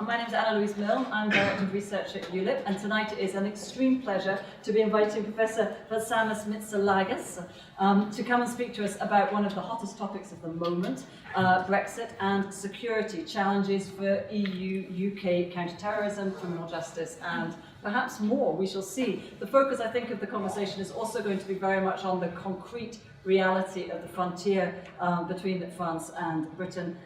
My name is Anna-Louise Milne. I'm Director of Research at ULIP, and tonight it is an extreme pleasure to be inviting Professor Valsamis Mitsilegas to come and speak to us about one of the hottest topics of the moment, Brexit and security challenges for EU-UK counter-terrorism, criminal justice, and perhaps more. We shall see. The focus, I think, of the conversation is also going to be very much on the concrete reality of the frontier between France and Britain.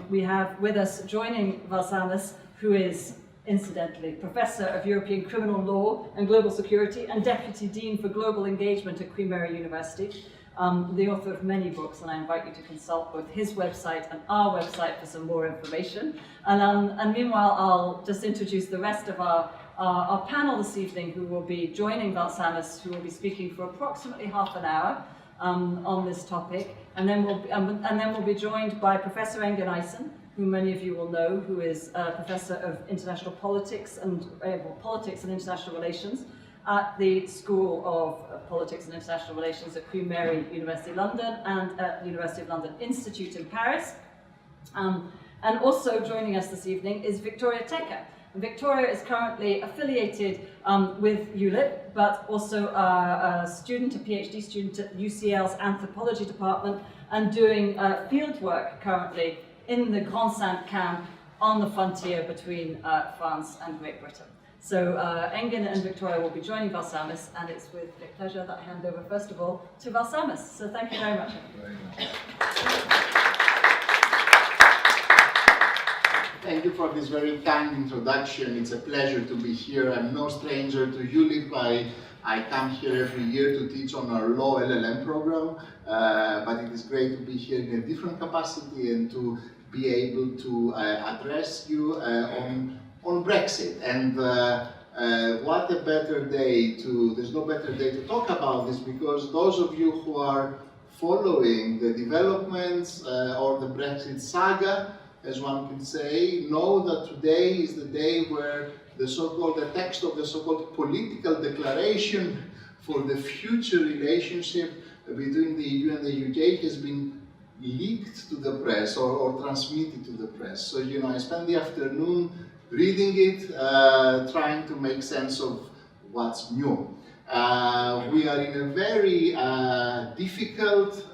We have with us, joining Valsamis, who is, incidentally, Professor of European Criminal Law and Global Security and Deputy Dean for Global Engagement at Queen Mary University, the author of many books, and I invite you to consult both his website and our website for some more information. And meanwhile, I'll just introduce the rest of our panel this evening, who will be joining Valsamis, who will be speaking for approximately half an hour on this topic. And then we'll be joined by Professor Engin Isin, who many of you will know, who is a Professor of International Politics and Politics and International Relations at the School of Politics and International Relations at Queen Mary University London and at the University of London Institute in Paris. And also joining us this evening is Victoria Tecca. Victoria is currently affiliated with ULIP, but also a student, a PhD student at UCL's Anthropology Department, and doing field work currently in the Grande-Sythe camp on the frontier between France and Great Britain. So Engin and Victoria will be joining Valsamis, and it's with great pleasure that I hand over first of all to Valsamis. So thank you very much. Thank you for this very kind introduction. It's a pleasure to be here. I'm no stranger to ULIP. I come here every year to teach on our Law LLM program, but it is great to be here in a different capacity and to be able to address you on Brexit. And what a better day there's no better day to talk about this, because those of you who are following the developments or the Brexit saga, as one can say, know that today is the day where the text of the so-called political declaration for the future relationship between the EU and the UK has been leaked to the press or transmitted to the press. So, you know, I spent the afternoon reading it, trying to make sense of what's new. We are in a very difficult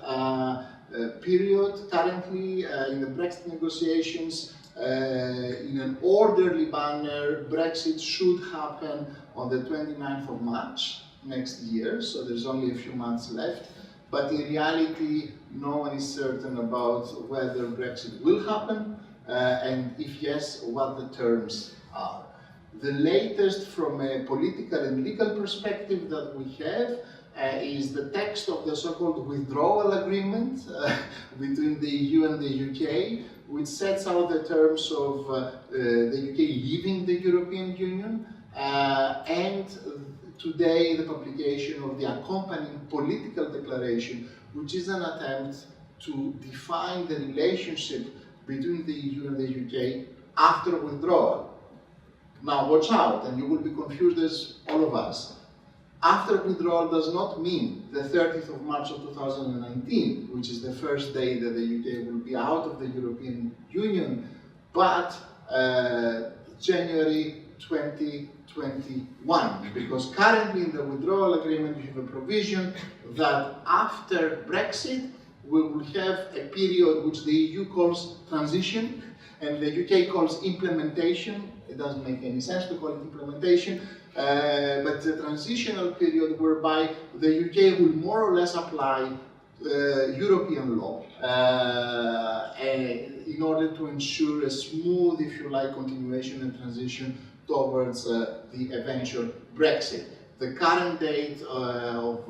period currently in the Brexit negotiations. In an orderly manner, Brexit should happen on the 29th of March next year, so there's only a few months left. But in reality, no one is certain about whether Brexit will happen, and if yes, what the terms are. The latest from a political and legal perspective that we have is the text of the so-called withdrawal agreement between the EU and the UK, which sets out the terms of the UK leaving the European Union, and today the publication of the accompanying political declaration, which is an attempt to define the relationship between the EU and the UK after withdrawal. Now watch out, and you will be confused as all of us. After withdrawal does not mean the 30th of March of 2019, which is the first day that the UK will be out of the European Union, but January 2021, because currently in the withdrawal agreement we have a provision that after Brexit we will have a period which the EU calls transition and the UK calls implementation. It doesn't make any sense to call it implementation, but the transitional period whereby the UK will more or less apply European law in order to ensure a smooth, if you like, continuation and transition towards the eventual Brexit. The current date of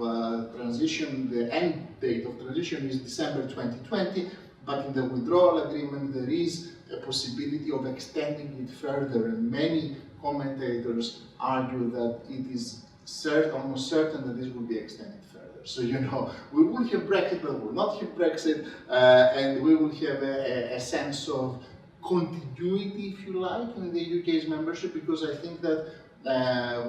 transition, the end date of transition is December 2020, but in the withdrawal agreement there is a possibility of extending it further, and many commentators argue that it is almost certain that this will be extended further. So, you know, we will have Brexit, but we will not have Brexit, and we will have a sense of continuity, if you like, in the UK's membership, because I think that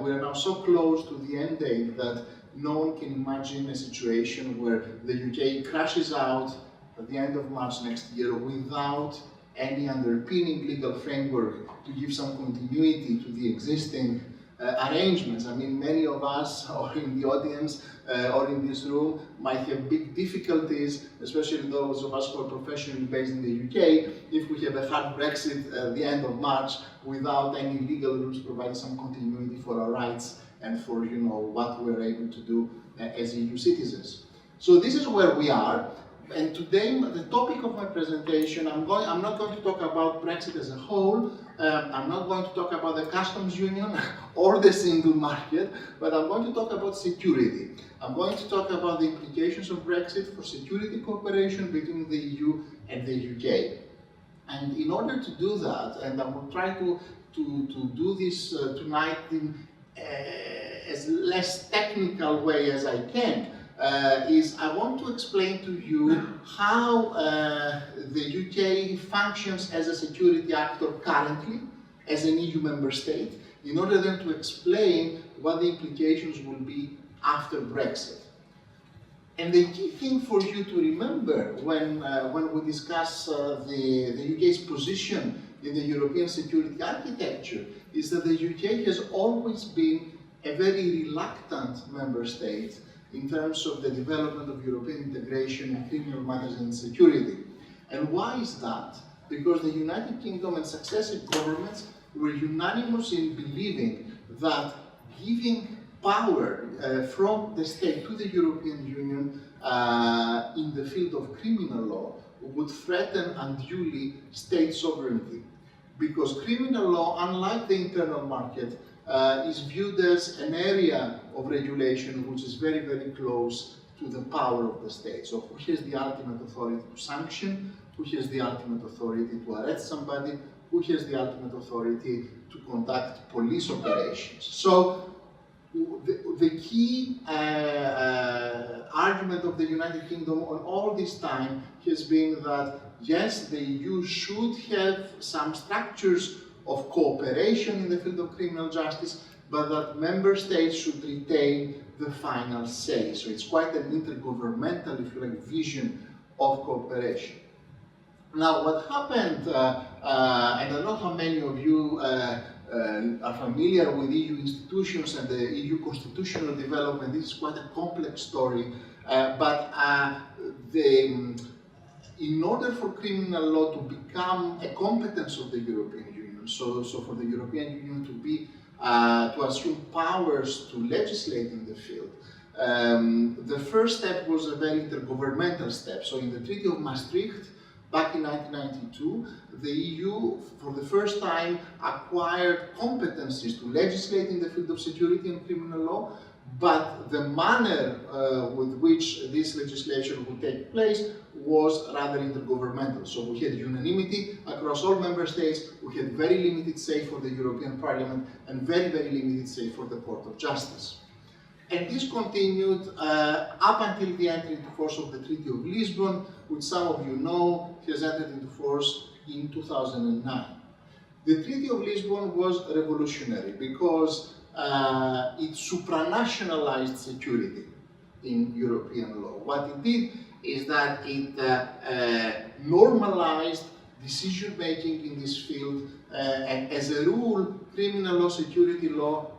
we are now so close to the end date that no one can imagine a situation where the UK crashes out at the end of March next year without any underpinning legal framework to give some continuity to the existing arrangements. I mean, many of us, or in the audience, or in this room, might have big difficulties, especially those of us who are professionally based in the UK, if we have a hard Brexit at the end of March without any legal rules providing some continuity for our rights and for, you know, what we're able to do as EU citizens. So this is where we are. And today, the topic of my presentation, I'm not going to talk about Brexit as a whole. I'm not going to talk about the customs union or the single market, but I'm going to talk about security. I'm going to talk about the implications of Brexit for security cooperation between the EU and the UK. And in order to do that, and I will try to do this tonight in as less technical way as I can, is I want to explain to you how the UK functions as a security actor currently, as an EU member state, in order then to explain what the implications will be after Brexit. And the key thing for you to remember when we discuss the UK's position in the European security architecture is that the UK has always been a very reluctant member state in terms of the development of European integration in criminal matters and security. And why is that? Because the United Kingdom and successive governments were unanimous in believing that giving power from the state to the European Union in the field of criminal law would threaten unduly state sovereignty. Because criminal law, unlike the internal market, is viewed as an area of regulation which is very, very close to the power of the state. So who has the ultimate authority to sanction, who has the ultimate authority to arrest somebody, who has the ultimate authority to conduct police operations. So the key argument of the United Kingdom on all this time has been that yes, the EU should have some structures of cooperation in the field of criminal justice, but that member states should retain the final say. So it's quite an intergovernmental, if you like, vision of cooperation. Now, what happened, and I don't know how many of you are familiar with EU institutions and the EU constitutional development. This is quite a complex story, but in order for criminal law to become a competence of the European Union, so for the European Union to be to assume powers to legislate in the field, the first step was a very intergovernmental step. So in the Treaty of Maastricht, back in 1992, the EU, for the first time, acquired competencies to legislate in the field of security and criminal law, but the manner with which this legislation would take place was rather intergovernmental. So we had unanimity across all member states, we had very limited say for the European Parliament, and very, very limited say for the Court of Justice. And this continued up until the entry into force of the Treaty of Lisbon, which some of you know has entered into force in 2009. The Treaty of Lisbon was revolutionary because it supranationalized security in European law. What it did is that it normalized decision-making in this field, and as a rule, criminal law, security law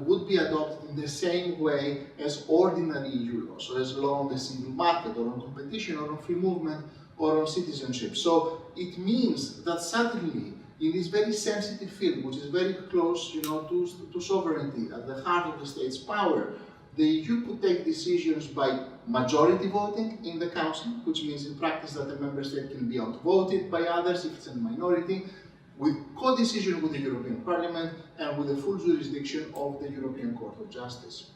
would be adopted in the same way as ordinary EU law, so as law on the single market, or on competition, or on free movement, or on citizenship. So it means that suddenly, in this very sensitive field, which is very close, you know, to sovereignty, at the heart of the state's power, the EU could take decisions by majority voting in the Council, which means in practice that a member state can be outvoted by others if it's a minority, with co-decision with the European Parliament and with the full jurisdiction of the European Court of Justice.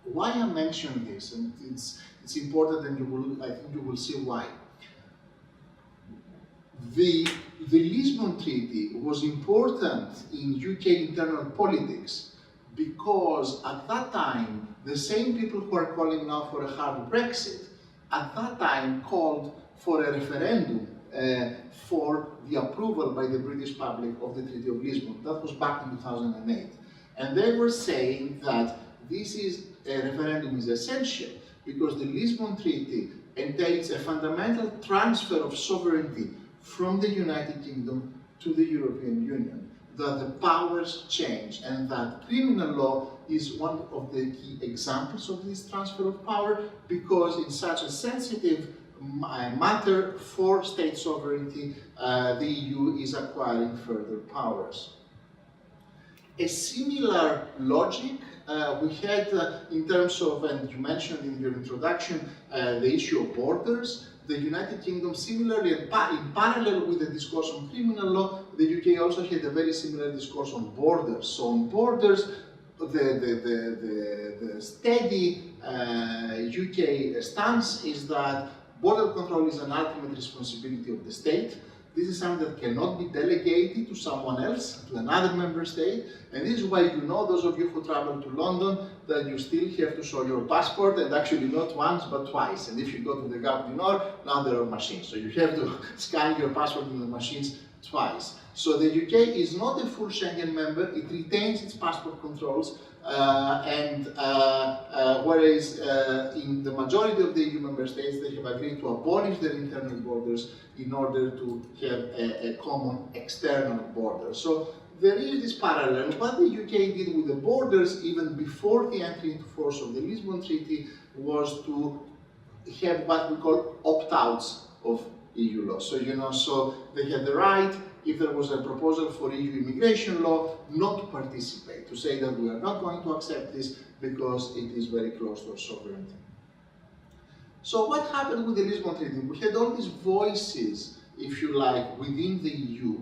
Why I mention this, and it's important, and I think you will see why. The Lisbon Treaty was important in UK internal politics because at that time, the same people who are calling now for a hard Brexit, at that time called for a referendum for the approval by the British public of the Treaty of Lisbon. That was back in 2008. And they were saying that this is a referendum is essential because the Lisbon Treaty entails a fundamental transfer of sovereignty from the United Kingdom to the European Union, that the powers change, and that criminal law is one of the key examples of this transfer of power, because in such a sensitive matter for state sovereignty, the EU is acquiring further powers. A similar logic we had in terms of, and you mentioned in your introduction, the issue of borders. The United Kingdom, similarly, in parallel with the discourse on criminal law, the UK also had a very similar discourse on borders. So on borders, the steady UK stance is that border control is an ultimate responsibility of the state. This is something that cannot be delegated to someone else, to another member state. And this is why you know, those of you who travel to London, that you still have to show your passport, and actually not once, but twice. And if you go to the Gare du Nord, now there are machines. So you have to scan your passport in the machines twice. So the UK is not a full Schengen member. It retains its passport controls. Whereas in the majority of the EU member states, they have agreed to abolish their internal borders in order to have a common external border. So there is this parallel. What the UK did with the borders, even before the entry into force of the Lisbon Treaty, was to have what we call opt-outs of EU law. So, so they had the right, if there was a proposal for EU immigration law, not to participate, to say that we are not going to accept this because it is very close to our sovereignty. So what happened with the Lisbon Treaty? We had all these voices, if you like, within the EU,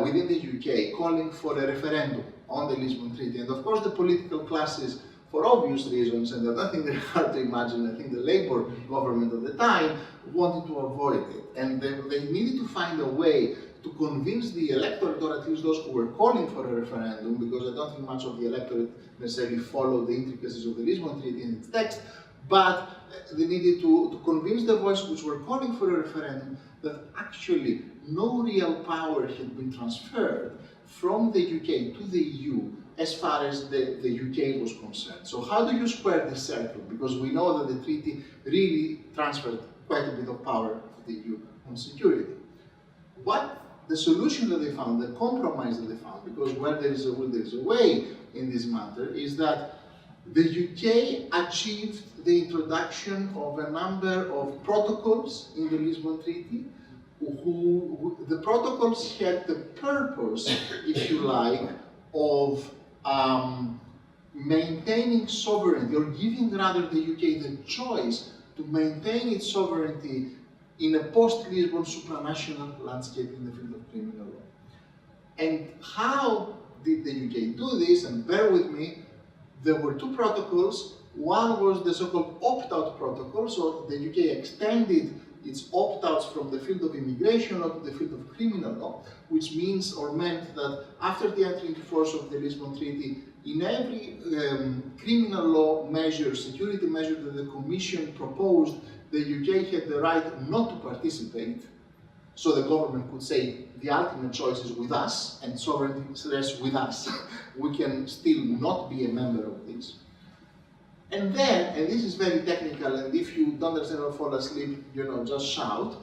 within the UK, calling for a referendum on the Lisbon Treaty. And of course the political classes, for obvious reasons, and I don't think they're hard to imagine, I think the Labour government at the time wanted to avoid it. And they needed to find a way to convince the electorate, or at least those who were calling for a referendum, because I don't think much of the electorate necessarily followed the intricacies of the Lisbon Treaty in its text, but they needed to convince the voices which were calling for a referendum that actually no real power had been transferred from the UK to the EU as far as the UK was concerned. So how do you square this circle? Because we know that the treaty really transferred quite a bit of power to the EU on security. What the solution that they found, the compromise that they found, because where there is a will, there is a way in this matter, is that the UK achieved the introduction of a number of protocols in the Lisbon Treaty. The protocols had the purpose, if you like, of maintaining sovereignty, or giving rather the UK the choice to maintain its sovereignty in a post-Lisbon supranational landscape in the field of criminal law. And how did the UK do this? And bear with me, there were two protocols. One was the so-called opt-out protocol, so the UK extended its opt-outs from the field of immigration law to the field of criminal law, which means or meant that after the entry into force of the Lisbon Treaty, in every criminal law measure, security measure that the Commission proposed, the UK had the right not to participate, so the government could say the ultimate choice is with us and sovereignty rests with us. We can still not be a member of this. And then, and this is very technical, and if you don't understand or fall asleep, just shout,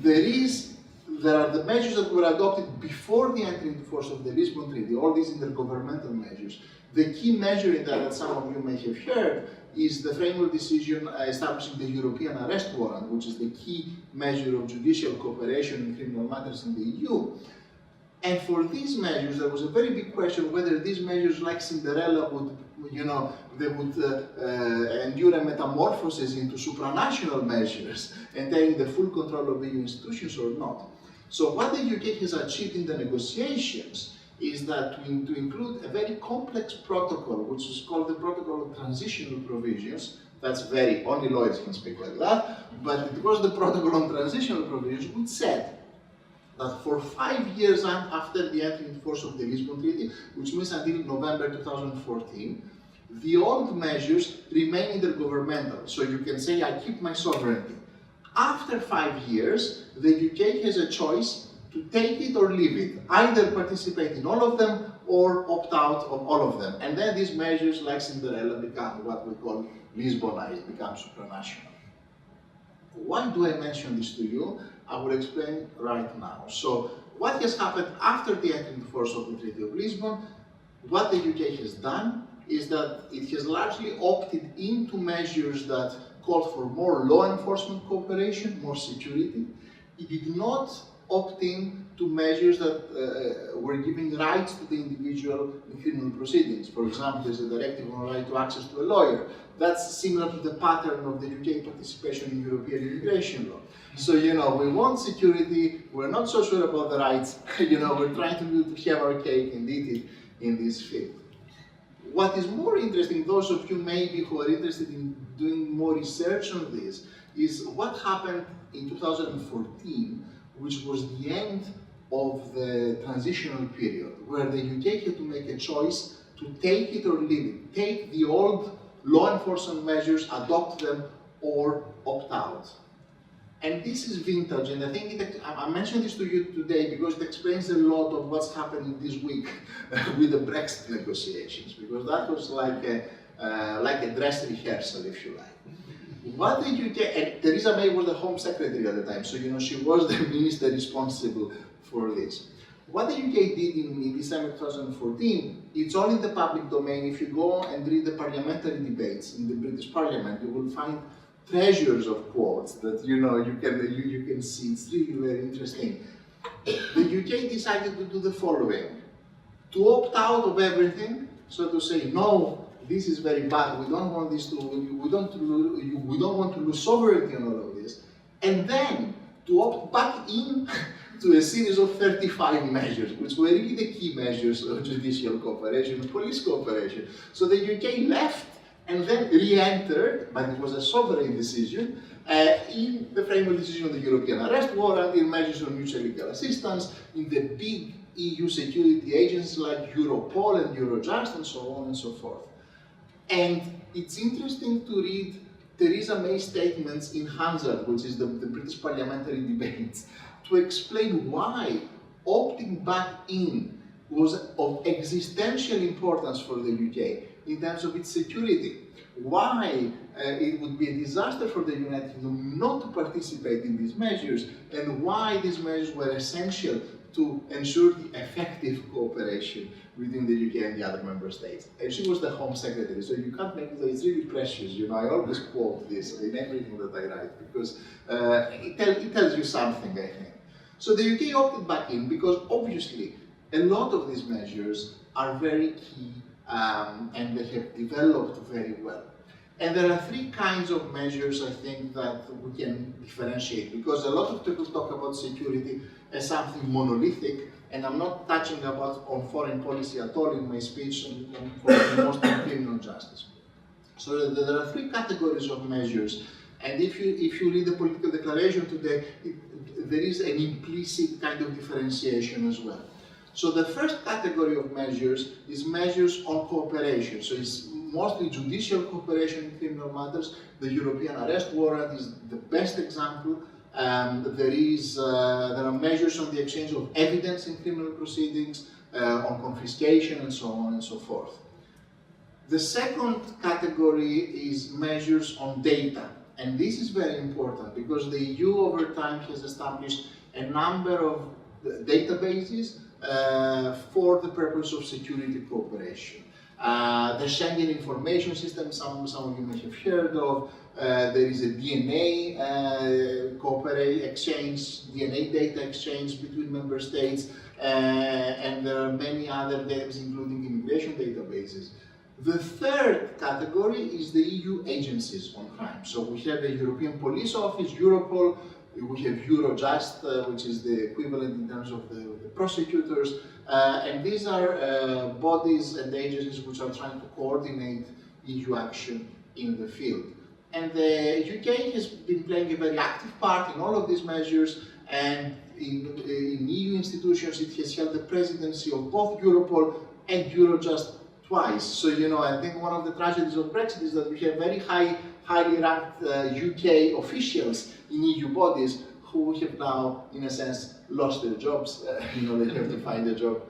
there are the measures that were adopted before the entry into force of the Lisbon Treaty, all these intergovernmental measures. The key measure in that some of you may have heard, is the framework decision establishing the European arrest warrant, which is the key measure of judicial cooperation in criminal matters in the EU. And for these measures, there was a very big question whether these measures, like Cinderella, would, they would endure a metamorphosis into supranational measures, entailing the full control of EU institutions or not. So what the UK has achieved in the negotiations is that to include a very complex protocol, which is called the Protocol of Transitional Provisions. That's very, only lawyers can speak like that, but it was the Protocol on Transitional Provisions, which said that for 5 years after the entry into force of the Lisbon Treaty, which means until November 2014, the old measures remain intergovernmental. So you can say, I keep my sovereignty. After 5 years, the UK has a choice to take it or leave it, either participate in all of them or opt out of all of them. And then these measures, like Cinderella, become what we call Lisbonized, become supranational. Why do I mention this to you? I will explain right now. So, what has happened after the entry into force of the Treaty of Lisbon? What the UK has done is that it has largely opted into measures that called for more law enforcement cooperation, more security. It did not opt in to measures that were giving rights to the individual in criminal proceedings. For example, there's a directive on right to access to a lawyer. That's similar to the pattern of the UK participation in European immigration law. So, we want security, we're not so sure about the rights, we're trying to have our cake and eat it in this field. What is more interesting, those of you maybe who are interested in doing more research on this, is what happened in 2014, which was the end of the transitional period, where the UK had to make a choice to take it or leave it, take the old law enforcement measures, adopt them, or opt out. And this is vintage, and I think I mentioned this to you today because it explains a lot of what's happening this week with the Brexit negotiations, because that was like a dress rehearsal, if you like. What the UK, and Theresa May was the Home Secretary at the time, so she was the minister responsible for this. What the UK did in December 2014, it's all in the public domain. If you go and read the parliamentary debates in the British Parliament, you will find treasures of quotes that you can see. It's really very interesting. The UK decided to do the following: to opt out of everything, so to say, no, this is very bad. We don't want this to. We don't want to lose sovereignty on all of this, and then to opt back in to a series of 35 measures, which were really the key measures of judicial cooperation and police cooperation. So the UK left and then re-entered, but it was a sovereign decision, in the framework decision on the European arrest warrant, in measures on mutual legal assistance, in the big EU security agencies like Europol and Eurojust, and so on and so forth. And it's interesting to read Theresa May's statements in Hansard, which is the British parliamentary debates, to explain why opting back in was of existential importance for the UK in terms of its security. Why it would be a disaster for the United Kingdom not to participate in these measures, and why these measures were essential to ensure the effective cooperation within the UK and the other member states. And she was the Home Secretary, so you can't make it, it's really precious, I always quote this in everything that I write, because it tells you something, I think. So the UK opted back in because obviously a lot of these measures are very key and they have developed very well. And there are three kinds of measures, I think, that we can differentiate, because a lot of people talk about security as something monolithic, and I'm not touching on foreign policy at all in my speech, and mostly on criminal justice. So there are three categories of measures, and if you read the political declaration today, there is an implicit kind of differentiation as well. So the first category of measures is measures on cooperation. So it's mostly judicial cooperation in criminal matters. The European arrest warrant is the best example. There are measures on the exchange of evidence in criminal proceedings, on confiscation, and so on and so forth. The second category is measures on data. And this is very important because the EU over time has established a number of databases for the purpose of security cooperation. The Schengen information system, some of you may have heard of. There is a DNA exchange, DNA data exchange between member states, and there are many other databases, including immigration databases. The third category is the EU agencies on crime. So we have the European Police Office, Europol, we have Eurojust, which is the equivalent in terms of the prosecutors, and these are bodies and agencies which are trying to coordinate EU action in the field. And the UK has been playing a very active part in all of these measures, and in EU institutions it has held the presidency of both Europol and Eurojust twice. So, I think one of the tragedies of Brexit is that we have very highly ranked UK officials in EU bodies who have now, in a sense, lost their jobs. They have to find a job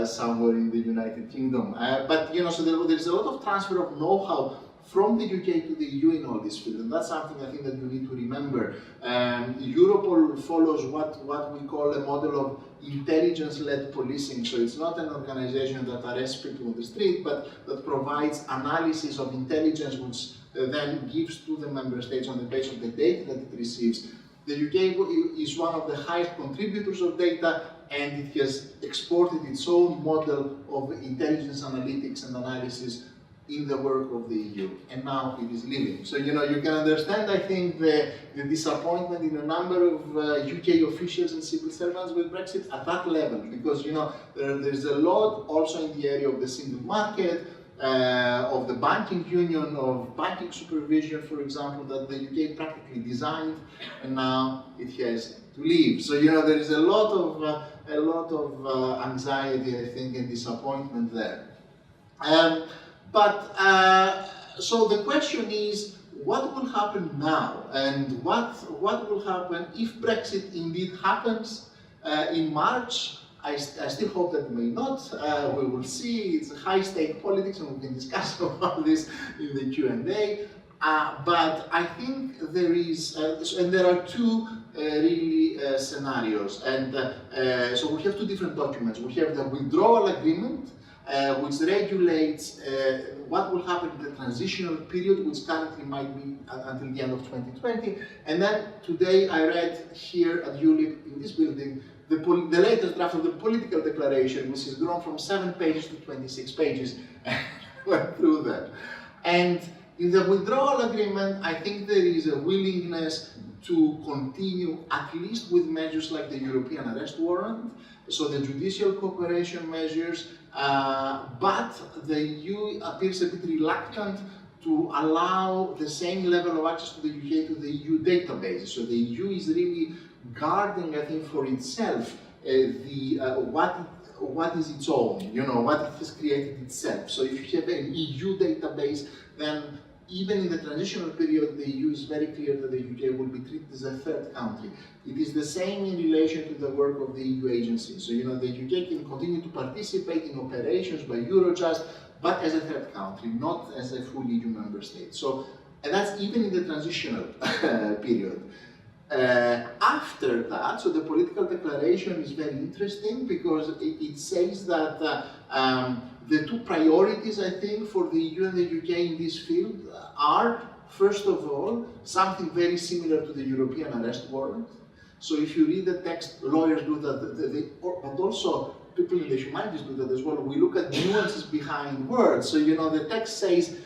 somewhere in the United Kingdom. But, so there is a lot of transfer of know-how from the UK to the EU in all this field, and that's something I think that you need to remember. Europol follows what we call a model of intelligence-led policing, so it's not an organization that arrests people on the street, but that provides analysis of intelligence which then gives to the member states on the basis of the data that it receives. The UK is one of the highest contributors of data, and it has exported its own model of intelligence analytics and analysis in the work of the EU, and now it is leaving. So, you know, you can understand, I think, the disappointment in a number of UK officials and civil servants with Brexit at that level, because, you know, there's a lot also in the area of the single market, of the banking union, of banking supervision, for example, that the UK practically designed, and now it has to leave. So, you know, there is a lot of anxiety, I think, and disappointment there. So the question is, what will happen now, and what will happen if Brexit indeed happens in March? I still hope that it may not. We will see. It's high-stake politics, and we can discuss about this in the Q&A. But I think there is, and there are two really scenarios. And so we have two different documents. We have the withdrawal agreement, which regulates what will happen in the transitional period, which currently might be until the end of 2020. And then today I read here at ULIP in this building the latest draft of the political declaration, which has grown from 7 pages to 26 pages. Went through that. And in the withdrawal agreement, I think there is a willingness to continue at least with measures like the European arrest warrant, so the judicial cooperation measures, but the EU appears a bit reluctant to allow the same level of access to the UK to the EU databases. So the EU is really guarding, I think, for itself what is its own, you know, what it has created itself. So if you have an EU database, then even in the transitional period, the EU is very clear that the UK will be treated as a third country. It is the same in relation to the work of the EU agencies. So, you know, the UK can continue to participate in operations by Eurojust, but as a third country, not as a full EU member state. So, and that's even in the transitional period. After that, so the political declaration is very interesting because it says that the two priorities, I think, for the EU and the UK in this field are, first of all, something very similar to the European arrest warrant. So if you read the text, lawyers do that, but also people in the humanities do that as well. We look at nuances behind words. So, you know, the text says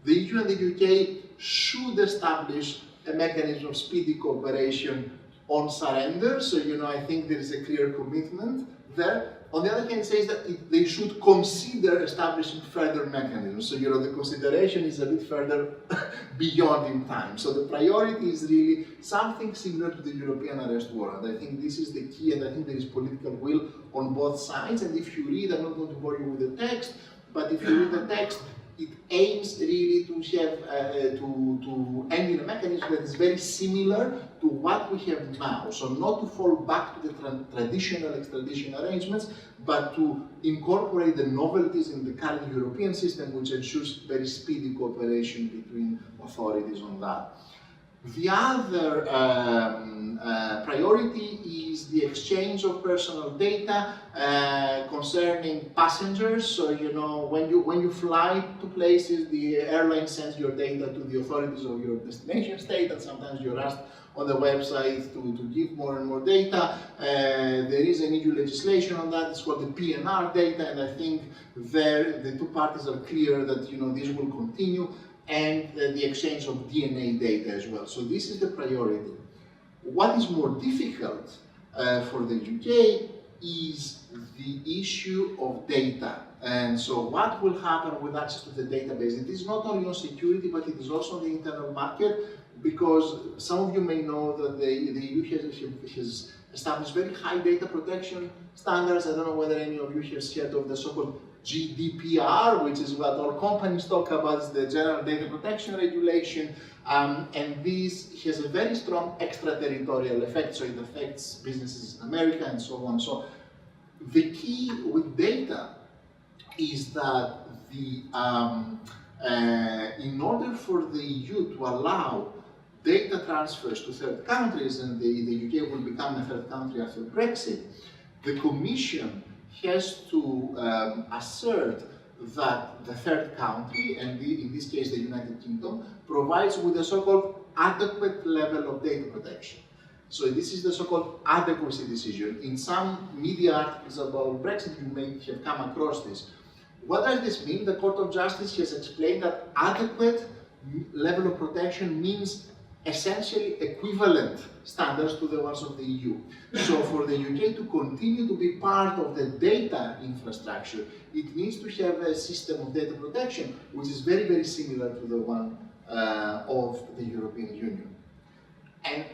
the EU and the UK should establish a mechanism of speedy cooperation on surrender. So, you know, I think there is a clear commitment there. On the other hand, it says that they should consider establishing further mechanisms. So, you know, the consideration is a bit further beyond in time. So the priority is really something similar to the European arrest warrant. I think this is the key, and I think there is political will on both sides. And if you read, I'm not going to bore you with the text, but if you read the text, it aims really to have to end in a mechanism that is very similar to what we have now. So not to fall back to the traditional extradition arrangements, but to incorporate the novelties in the current European system, which ensures very speedy cooperation between authorities on that. The other priority is the exchange of personal data concerning passengers. So, you know, when you fly to places, the airline sends your data to the authorities of your destination state, and sometimes you're asked on the website to give more and more data. There is an EU legislation on that. It's called the PNR data, and I think there the two parties are clear that, you know, this will continue, and the exchange of DNA data as well. So this is the priority. What is more difficult for the UK is the issue of data. And so what will happen with access to the database? It is not only on security, but it is also on the internal market, because some of you may know that the EU has established very high data protection standards. I don't know whether any of you have heard of the so-called GDPR, which is what all companies talk about, is the General Data Protection Regulation, and this has a very strong extraterritorial effect, so it affects businesses in America and so on. So the key with data is that in order for the EU to allow data transfers to third countries, and the UK will become a third country after Brexit, the Commission has to assert that the third country, and in this case the United Kingdom, provides with a so-called adequate level of data protection. So this is the so-called adequacy decision. In some media articles about Brexit, you may have come across this. What does this mean? The Court of Justice has explained that adequate level of protection means essentially equivalent standards to the ones of the EU. So for the UK to continue to be part of the data infrastructure, it needs to have a system of data protection which is very, very similar to the one of the European Union. And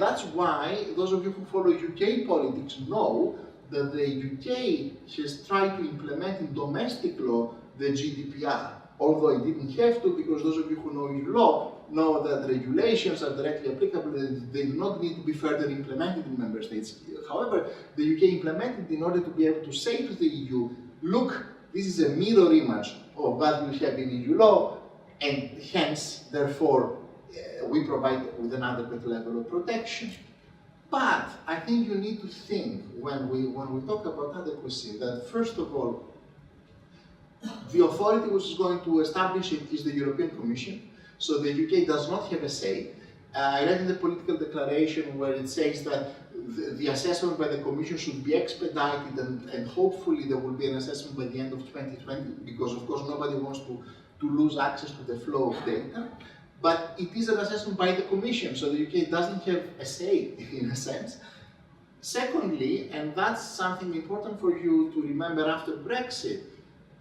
that's why those of you who follow UK politics know that the UK has tried to implement in domestic law the GDPR, although it didn't have to, because those of you who know EU law know that regulations are directly applicable and they do not need to be further implemented in member states. However, the UK implemented in order to be able to say to the EU, look, this is a mirror image of what we have in EU law, and hence, therefore, we provide with an adequate level of protection. But I think you need to think, when we talk about adequacy, that first of all, the authority which is going to establish it is the European Commission. So the UK does not have a say. I read in the political declaration where it says that the assessment by the Commission should be expedited, and hopefully there will be an assessment by the end of 2020, because of course nobody wants to lose access to the flow of data. But it is an assessment by the Commission, so the UK doesn't have a say in a sense. Secondly, and that's something important for you to remember after Brexit,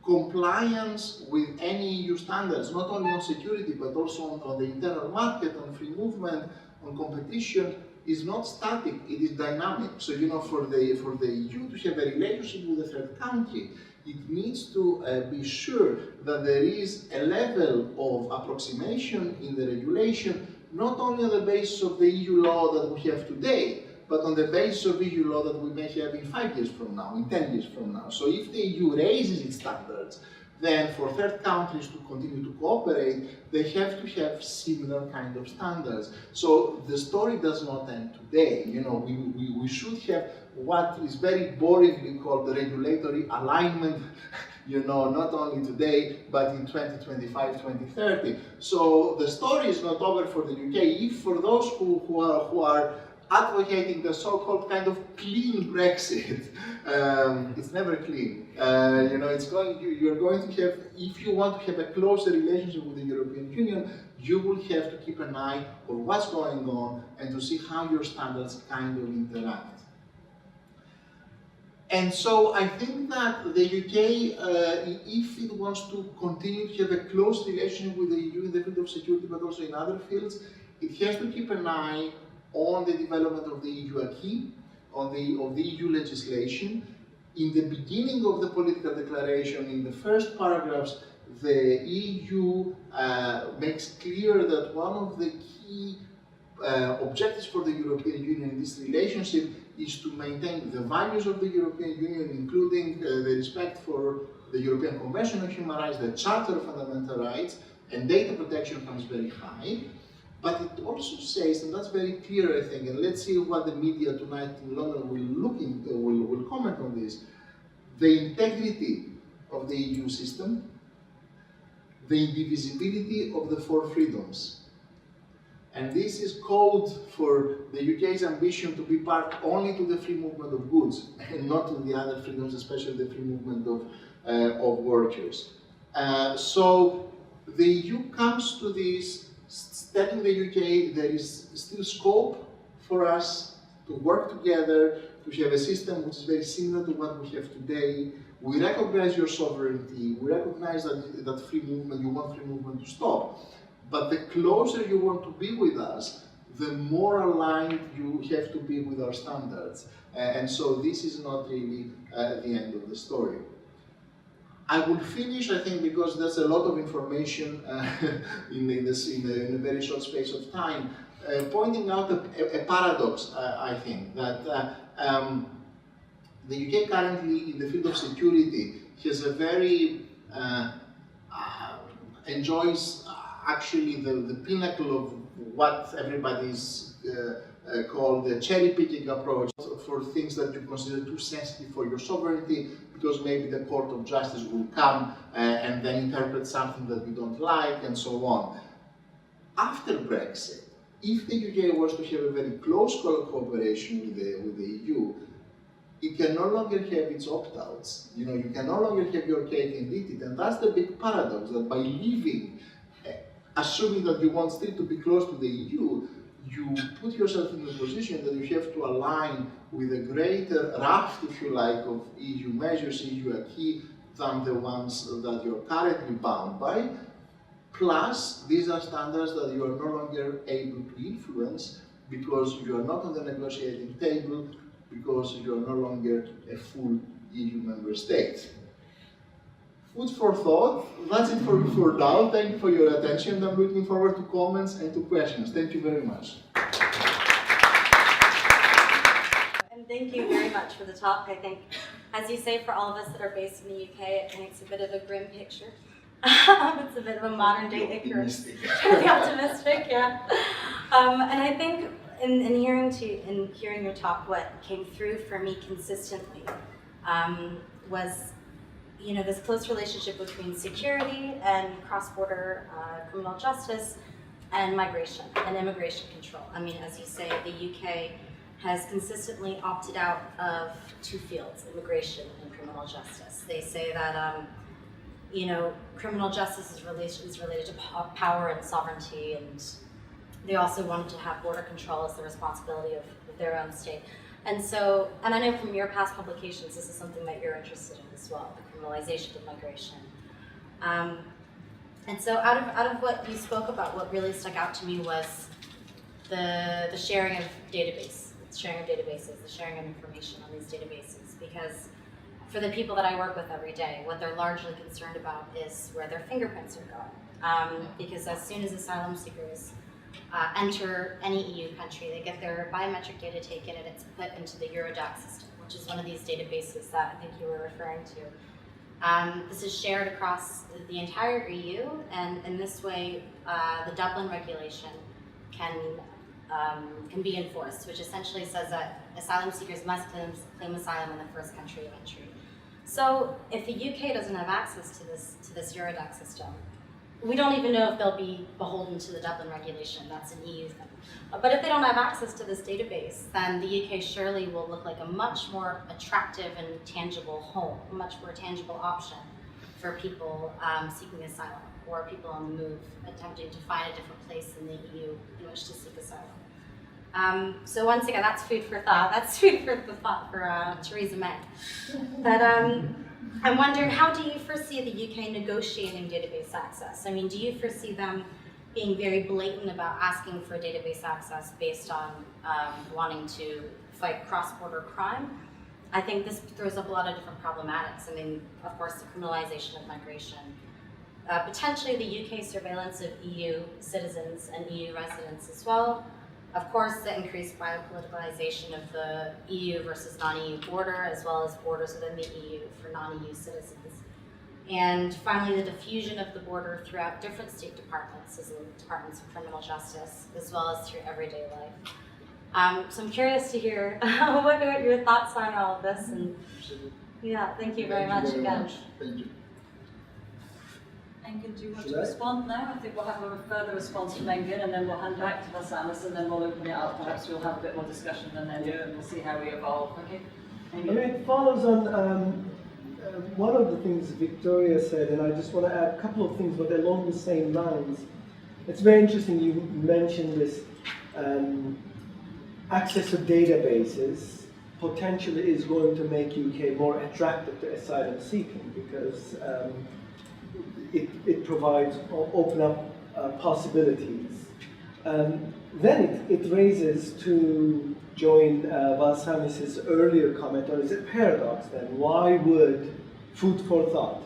compliance with any EU standards, not only on security, but also on the internal market, on free movement, on competition, is not static, it is dynamic. So, you know, for the EU to have a relationship with a third country, it needs to be sure that there is a level of approximation in the regulation, not only on the basis of the EU law that we have today, but on the basis of EU law that we may have in 5 years from now, in 10 years from now. So if the EU raises its standards, then for third countries to continue to cooperate, they have to have similar kind of standards. So the story does not end today. You know, we should have what is very boringly called the regulatory alignment, you know, not only today, but in 2025, 2030. So the story is not over for the UK. If for those who are advocating the so-called kind of clean Brexit, it's never clean. You know, you're going to have, if you want to have a closer relationship with the European Union, you will have to keep an eye on what's going on and to see how your standards kind of interact. And so I think that the UK, if it wants to continue to have a close relationship with the EU in the field of security, but also in other fields, it has to keep an eye on the development of the EU acquis, of the EU legislation. In the beginning of the political declaration, in the first paragraphs, the EU makes clear that one of the key objectives for the European Union in this relationship is to maintain the values of the European Union, including the respect for the European Convention on Human Rights, the Charter of Fundamental Rights, and data protection comes very high. But it also says, and that's very clear, I think, and let's see what the media tonight in London will comment on this, the integrity of the EU system, the indivisibility of the four freedoms. And this is code for the UK's ambition to be part only to the free movement of goods and not to the other freedoms, especially the free movement of workers. So the EU comes to this telling the UK there is still scope for us to work together, to have a system which is very similar to what we have today. We recognize your sovereignty, we recognize that free movement, you want free movement to stop. But the closer you want to be with us, the more aligned you have to be with our standards. And so this is not really the end of the story. I will finish, I think, because there's a lot of information in a very short space of time, pointing out a paradox, I think, that the UK currently in the field of security has a very enjoys actually the pinnacle of what everybody's called the cherry-picking approach for things that you consider too sensitive for your sovereignty, because maybe the Court of Justice will come and then interpret something that we don't like, and so on. After Brexit, if the UK was to have a very close cooperation with the EU, it can no longer have its opt-outs. You know, you can no longer have your cake and eat it, and that's the big paradox, that by leaving, assuming that you want still to be close to the EU, you put yourself in the position that you have to align with a greater raft, if you like, of EU measures, EU acquis, than the ones that you're currently bound by. Plus, these are standards that you are no longer able to influence because you are not on the negotiating table, because you are no longer a full EU member state. Food for thought. That's it for now. Thank you for your attention. I'm looking forward to comments and to questions. Thank you very much. And thank you very much for the talk. I think, as you say, for all of us that are based in the UK, it paints a bit of a grim picture. It's a bit of a modern day Icarus. The optimistic, yeah. And I think in hearing your talk, what came through for me consistently was, you know, this close relationship between security and cross-border criminal justice and migration and immigration control. I mean, as you say, the UK has consistently opted out of two fields, immigration and criminal justice. They say that, you know, criminal justice is related to power and sovereignty, and they also wanted to have border control as the responsibility of their own state. And so, and I know from your past publications, this is something that you're interested in as well, the criminalization of migration. And so out of what you spoke about, what really stuck out to me was the sharing of databases, the sharing of information on these databases, because for the people that I work with every day, what they're largely concerned about is where their fingerprints are going. Because as soon as asylum seekers enter any EU country, they get their biometric data taken and it's put into the Eurodac system, which is one of these databases that I think you were referring to. This is shared across the entire EU, and in this way, the Dublin regulation can be enforced, which essentially says that asylum seekers must claim asylum in the first country of entry. So if the UK doesn't have access to this Eurodac system, we don't even know if they'll be beholden to the Dublin regulation. That's an EU thing. But if they don't have access to this database, then the UK surely will look like a much more attractive and tangible home, a much more tangible option for people seeking asylum, or people on the move attempting to find a different place in the EU in which to seek asylum. So once again, that's food for thought. That's food for thought for Theresa May. But I wonder, how do you foresee the UK negotiating database access? I mean, do you foresee them being very blatant about asking for database access based on wanting to fight cross-border crime? I think this throws up a lot of different problematics. I mean, of course, the criminalization of migration, potentially the UK surveillance of EU citizens and EU residents as well. Of course, the increased biopoliticalization of the EU versus non-EU border, as well as borders within the EU for non-EU citizens. And finally, the diffusion of the border throughout different state departments, as in departments of criminal justice, as well as through everyday life. So I'm curious to hear what your thoughts are on all of this. And yeah, thank you very much again. Thank you. Engin, do you want to respond now? I think we'll have a further response from Engin, and then we'll hand back to Valsamis, and then we'll open it up. Perhaps we'll have a bit more discussion, and then we'll see how we evolve. Okay? I mean, it follows on one of the things Victoria said, and I just want to add a couple of things, but along the same lines. It's very interesting you mentioned this access to databases potentially is going to make UK more attractive to asylum seeking, because it provides open up possibilities. Then it raises, to join Valsamis' earlier comment, or is it paradox then? Why would, food for thought,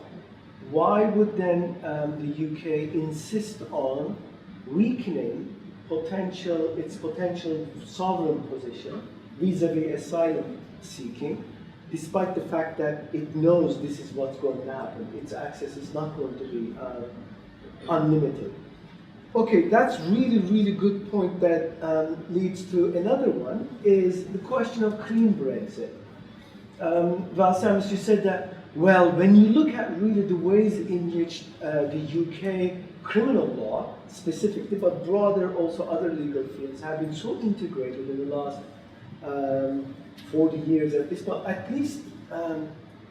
why would then the UK insist on weakening its potential sovereign position vis-a-vis asylum seeking, despite the fact that it knows this is what's going to happen? Its access is not going to be unlimited. Okay, that's really good point that leads to another one, is the question of clean Brexit. Valsamis, you said that, well, when you look at really the ways in which the UK criminal law, specifically, but broader also other legal fields, have been so integrated in the last 40 years, at least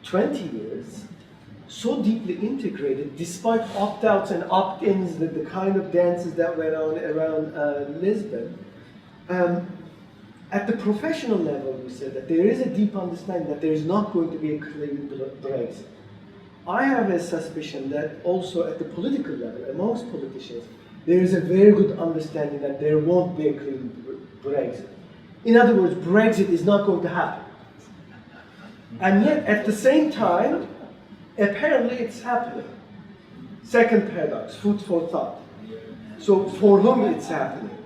20 years, so deeply integrated, despite opt-outs and opt-ins, the kind of dances that went on around Lisbon. At the professional level, we said that there is a deep understanding that there is not going to be a clean Brexit. I have a suspicion that also at the political level, amongst politicians, there is a very good understanding that there won't be a clean Brexit. In other words, Brexit is not going to happen. And yet, at the same time, apparently it's happening. Second paradox, food for thought. So for whom it's happening.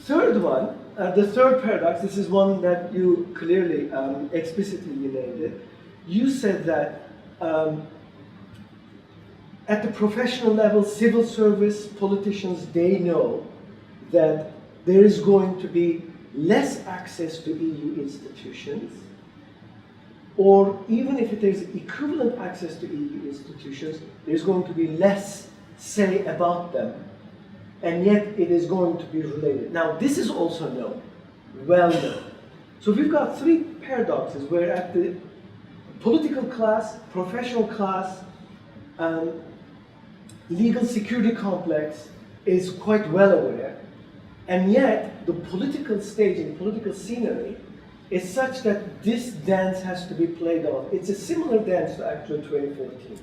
Third one, the third paradox, this is one that you clearly, explicitly named it. You said that at the professional level, civil service, politicians, they know that there is going to be less access to EU institutions, or even if it is equivalent access to EU institutions, there's going to be less say about them, and yet it is going to be related. Now, this is also known, well known. So we've got three paradoxes where at the political class, professional class, legal security complex is quite well aware, and yet the political stage and political scenery is such that this dance has to be played off. It's a similar dance to actually 2014.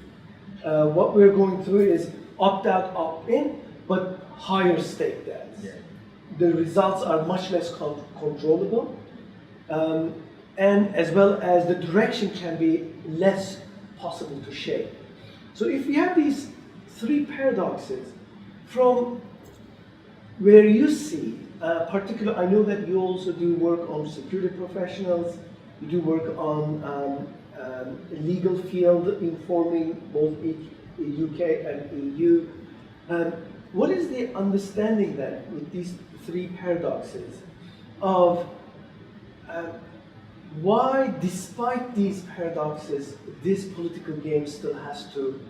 What we're going through is opt-out, opt-in, but higher stake dance. Yeah. The results are much less controllable, and as well as the direction can be less possible to shape. So if we have these three paradoxes, from where you see, particular, I know that you also do work on security professionals, you do work on legal field, informing both UK and EU. What is the understanding then with these three paradoxes of why, despite these paradoxes, this political game still has to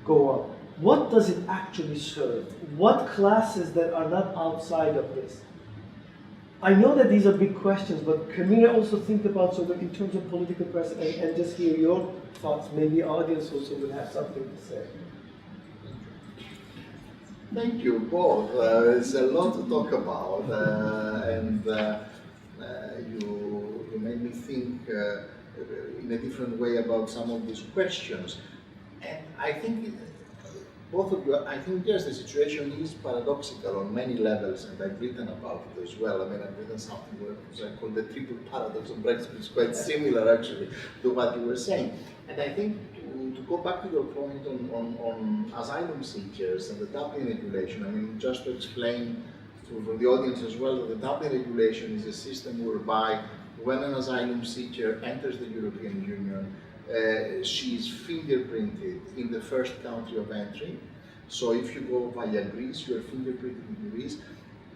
go on? What does it actually serve? What classes that are not outside of this? I know that these are big questions, but can we also think about sort of in terms of political press and just hear your thoughts? Maybe the audience also would have something to say. Thank you both. There's a lot to talk about, and you made me think in a different way about some of these questions. And I think both of you, I think yes, the situation is paradoxical on many levels, and I've written about it as well. I mean, I've written something which I call the triple paradox of Brexit, which is quite similar actually to what you were saying. And I think to go back to your point on asylum seekers and the Dublin regulation, I mean, just to explain for the audience as well, that the Dublin regulation is a system whereby when an asylum seeker enters the European Union, she is fingerprinted in the first country of entry. So if you go via Greece, you are fingerprinted in Greece,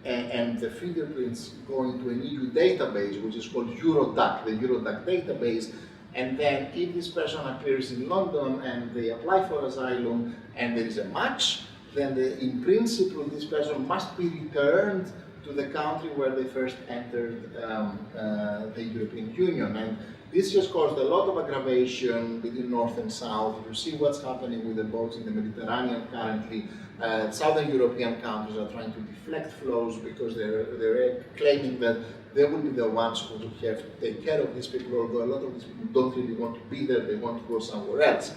and the fingerprints go into an EU database, which is called Eurodac, the Eurodac database. And then if this person appears in London and they apply for asylum and there is a match, then in principle this person must be returned to the country where they first entered the European Union. And this just caused a lot of aggravation between North and South. You see what's happening with the boats in the Mediterranean currently. Southern European countries are trying to deflect flows because they're claiming that they will be the ones who will have to take care of these people, although a lot of these people don't really want to be there, they want to go somewhere else.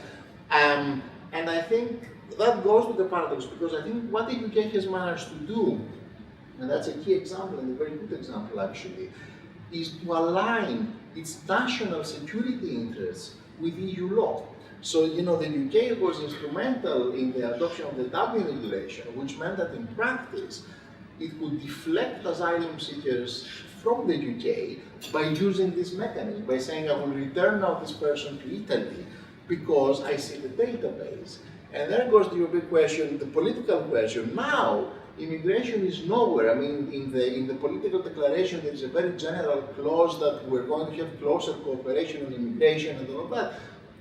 And I think that goes to the paradox, because I think what the UK has managed to do, and that's a key example, and a very good example actually, is to align its national security interests with EU law. So, you know, the UK was instrumental in the adoption of the Dublin regulation, which meant that in practice, it could deflect asylum seekers from the UK by using this mechanism, by saying, I will return now this person to Italy because I see the database. And then goes the big question, the political question. Now, immigration is nowhere. I mean, in the political declaration, there is a very general clause that we're going to have closer cooperation on immigration and all of that.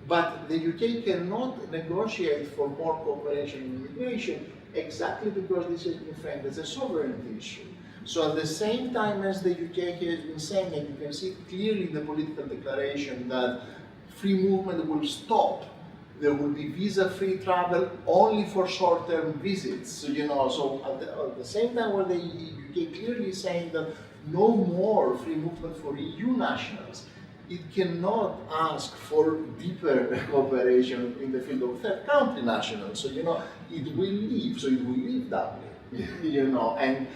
But the UK cannot negotiate for more cooperation on immigration exactly because this has been framed as a sovereignty issue. So at the same time as the UK has been saying, and you can see clearly in the political declaration that free movement will stop. There will be visa-free travel only for short-term visits. So, so at the same time where the UK clearly is saying that no more free movement for EU nationals, it cannot ask for deeper cooperation in the field of third country nationals. So, it will leave. So it will leave Dublin, and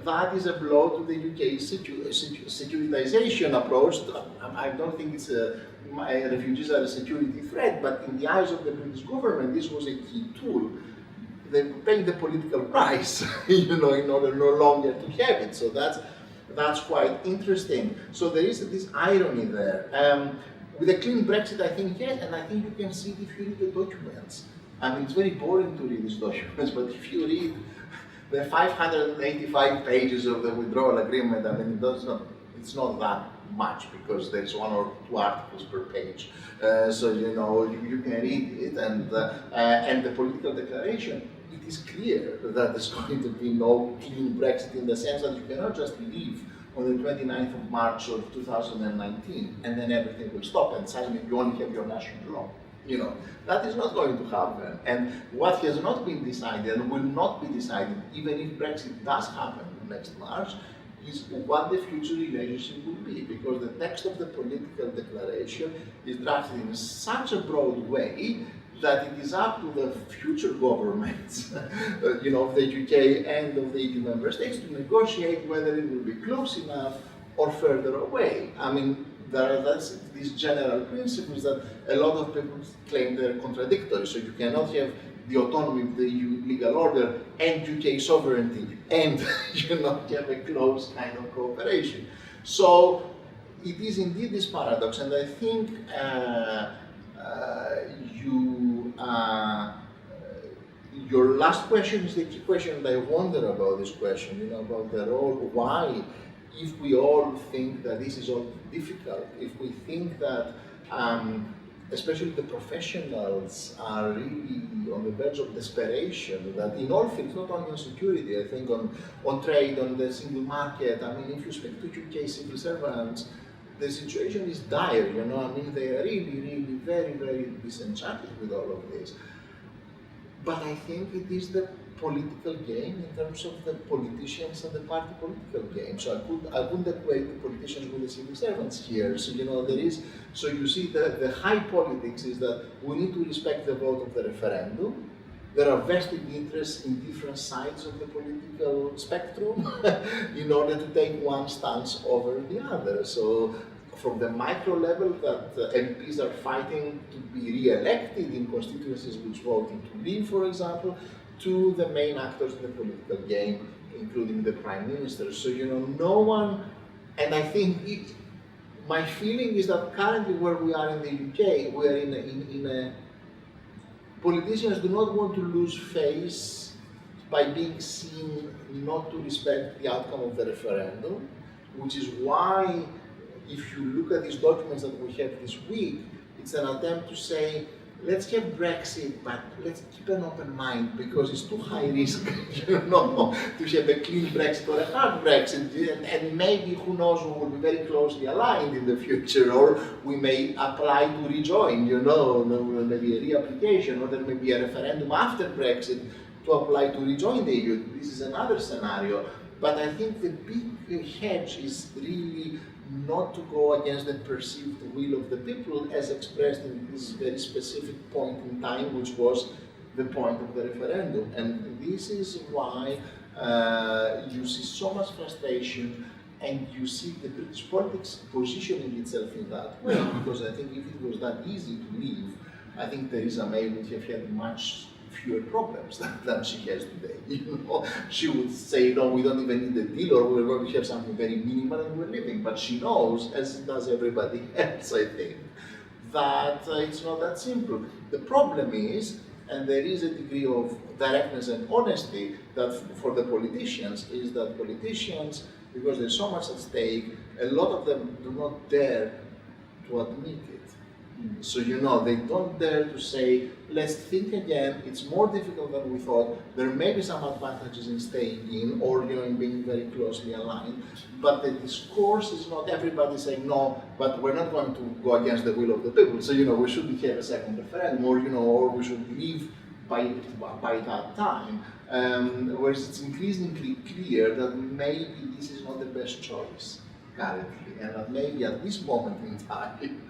that is a blow to the UK's securitization approach. I don't think it's refugees are a security threat, but in the eyes of the British government, this was a key tool. They paid the political price, in order no longer to have it. So that's quite interesting. So there is this irony there. With a clean Brexit, I think yes, and I think you can see it if you read the documents. I mean, it's very boring to read these documents, but if you read the 585 pages of the withdrawal agreement, I mean, it's not that much because there's 1 or 2 articles per page. So you can read it, and the political declaration. It is clear that there's going to be no clean Brexit in the sense that you cannot just leave on the 29th of March of 2019 and then everything will stop and suddenly you only have your national law. That is not going to happen. And what has not been decided and will not be decided, even if Brexit does happen next March, is what the future relationship will be, because the text of the political declaration is drafted in such a broad way that it is up to the future governments, of the UK and of the EU member states to negotiate whether it will be close enough or further away. I mean, there are these general principles that a lot of people claim they're contradictory. So you cannot have the autonomy of the EU legal order and UK sovereignty and have a close kind of cooperation. So it is indeed this paradox, and I think your last question is the key question, and I wonder about this question, about the role, why, if we all think that this is all difficult, if we think that especially the professionals are really on the verge of desperation, that in all fields, not only on security, I think on trade, on the single market, I mean, if you speak to UK civil servants, the situation is dire, I mean, they are really, really very, very disenchanted with all of this. But I think it is the political game in terms of the politicians and the party political game. So I wouldn't equate the politicians with the civil servants here. So there is. So you see the high politics is that we need to respect the vote of the referendum. There are vested interests in different sides of the political spectrum in order to take one stance over the other. So from the micro level that MPs are fighting to be re-elected in constituencies which voted to leave, for example, to the main actors in the political game, including the Prime Minister. So, no one, and I think my feeling is that currently where we are in the UK, we are in a politicians do not want to lose face by being seen not to respect the outcome of the referendum, which is why, if you look at these documents that we have this week, it's an attempt to say, let's have Brexit, but let's keep an open mind because it's too high risk, to have a clean Brexit or a hard Brexit, and maybe, who knows, we will be very closely aligned in the future, or we may apply to rejoin, maybe a reapplication, or there may be a referendum after Brexit to apply to rejoin the EU. This is another scenario. But I think the big hedge is really not to go against the perceived will of the people as expressed in this very specific point in time, which was the point of the referendum. And this is why you see so much frustration, and you see the British politics positioning itself in that way, because I think if it was that easy to leave, I think Theresa May would have had much fewer problems than she has today. She would say, no, we don't even need a deal, or we're going to have something very minimal and we're leaving. But she knows, as does everybody else, I think, that it's not that simple. The problem is and there is a degree of directness and honesty that for the politicians is that politicians, because there's so much at stake, a lot of them do not dare to admit it. So they don't dare to say, let's think again, it's more difficult than we thought, there may be some advantages in staying in or in being very closely aligned, but the discourse is not everybody saying no, but we're not going to go against the will of the people, so we shouldn't have a second referendum, or we should leave by that time. Whereas it's increasingly clear that maybe this is not the best choice currently, and that maybe at this moment in time,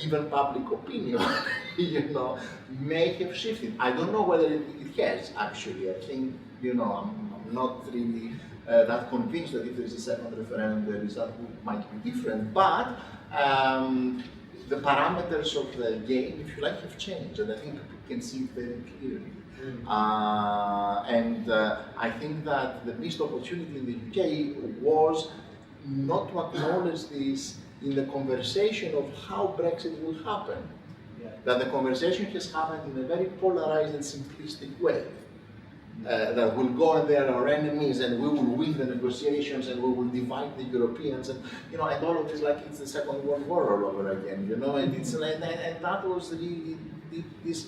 even public opinion, may have shifted. I don't know whether it has actually. I think, I'm not really that convinced that if there is a second referendum, the result might be different. But the parameters of the game, if you like, have changed, and I think people can see it very clearly. And I think that the missed opportunity in the UK was not to acknowledge this in the conversation of how Brexit will happen. Yeah. That the conversation has happened in a very polarized and simplistic way. That we'll go and they're our enemies and we will win the negotiations and we will divide the Europeans and and all of this, like it's the Second World War all over again, and it's and that was really this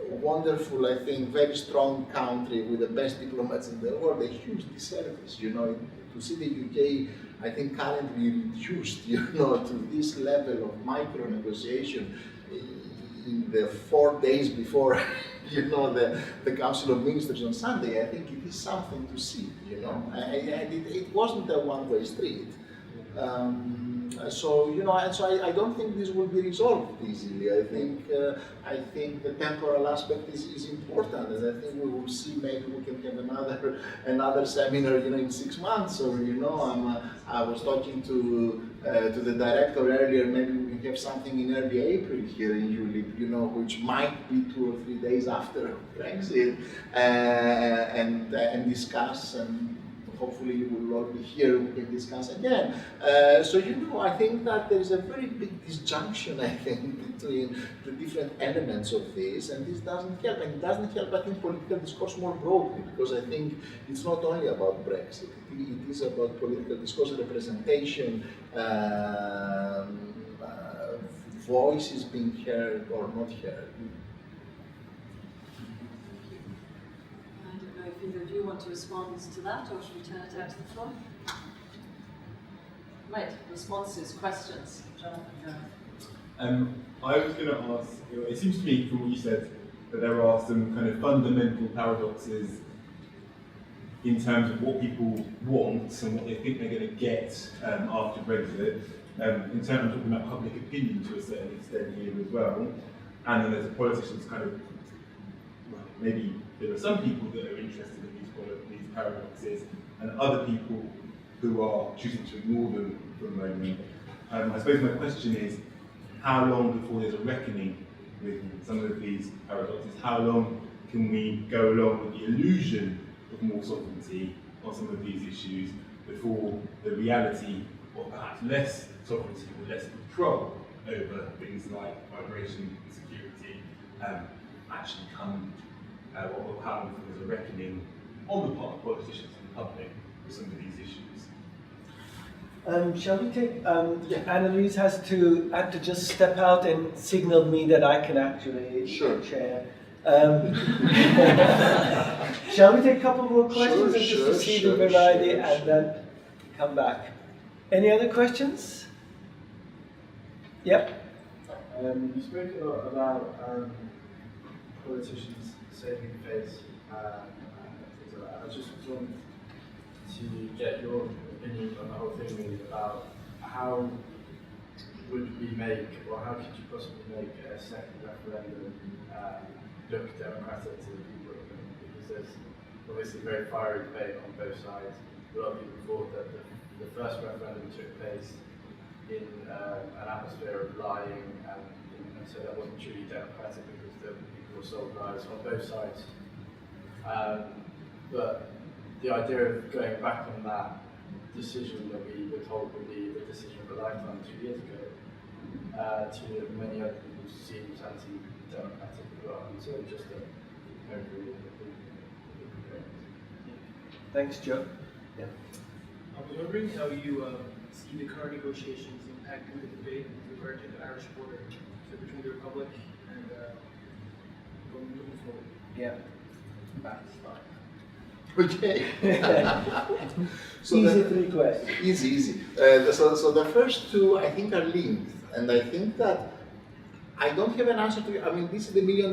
wonderful, I think, very strong country with the best diplomats in the world, a huge disservice, to see the UK, I think, currently reduced, to this level of micro negotiation in the 4 days before, the Council of Ministers on Sunday. I think it is something to see, and it wasn't a one-way street. So I don't think this will be resolved easily. I think the temporal aspect is important, and I think we will see. Maybe we can have another seminar, in 6 months, or I was talking to the director earlier. Maybe we can have something in early April here in ULIP, which might be 2 or 3 days after Brexit, and discuss and. Hopefully you will all be here, we can discuss again. So I think that there is a very big disjunction, I think, between the different elements of this, and this doesn't help. And it doesn't help, I think, political discourse more broadly, because I think it's not only about Brexit, it is about political discourse, representation, voices being heard or not heard. If either of you want to respond to that, or should we turn it out to the floor? Right, responses, questions. Jonathan. I was going to ask, it seems to me from what you said that there are some kind of fundamental paradoxes in terms of what people want and what they think they're going to get after Brexit. In terms of talking about public opinion to a certain extent here as well, and then there's a politician's kind of, maybe there are some people that are interested in these paradoxes, and other people who are choosing to ignore them for a moment. I suppose my question is, how long before there's a reckoning with some of these paradoxes? How long can we go along with the illusion of more sovereignty on some of these issues before the reality of perhaps less sovereignty or less control over things like migration and security actually come? What will happen if there's a reckoning on the part of politicians and the public with some of these issues? Shall we take? Annalise had to just step out and signal me that I can actually share. Shall we take a couple more questions just to see the variety and then come back? Any other questions? Yep. You spoke a lot about politicians saving face, things like that. I just wanted to get your opinion on the whole thing, really, about how would we make, or how could you possibly make a second referendum look democratic to the people? Because there's obviously a very fiery debate on both sides. A lot of people thought that the first referendum took place in an atmosphere of lying, and so that wasn't truly democratic because the people were sold lies on both sides. But the idea of going back on that decision that we were told would be the decision of a lifetime 2 years ago, to many other people seems democratic as well. So just a overview of the Thanks, Joe. Yeah. I was wondering how you see the current negotiations impacting the debate with regard to the Irish border, so between the Republic and moving forward. Yeah. Okay. So Easy the- 3 questions. Easy. So the first two I think are linked, and I think that I don't have an answer to. I mean, this is the $1 million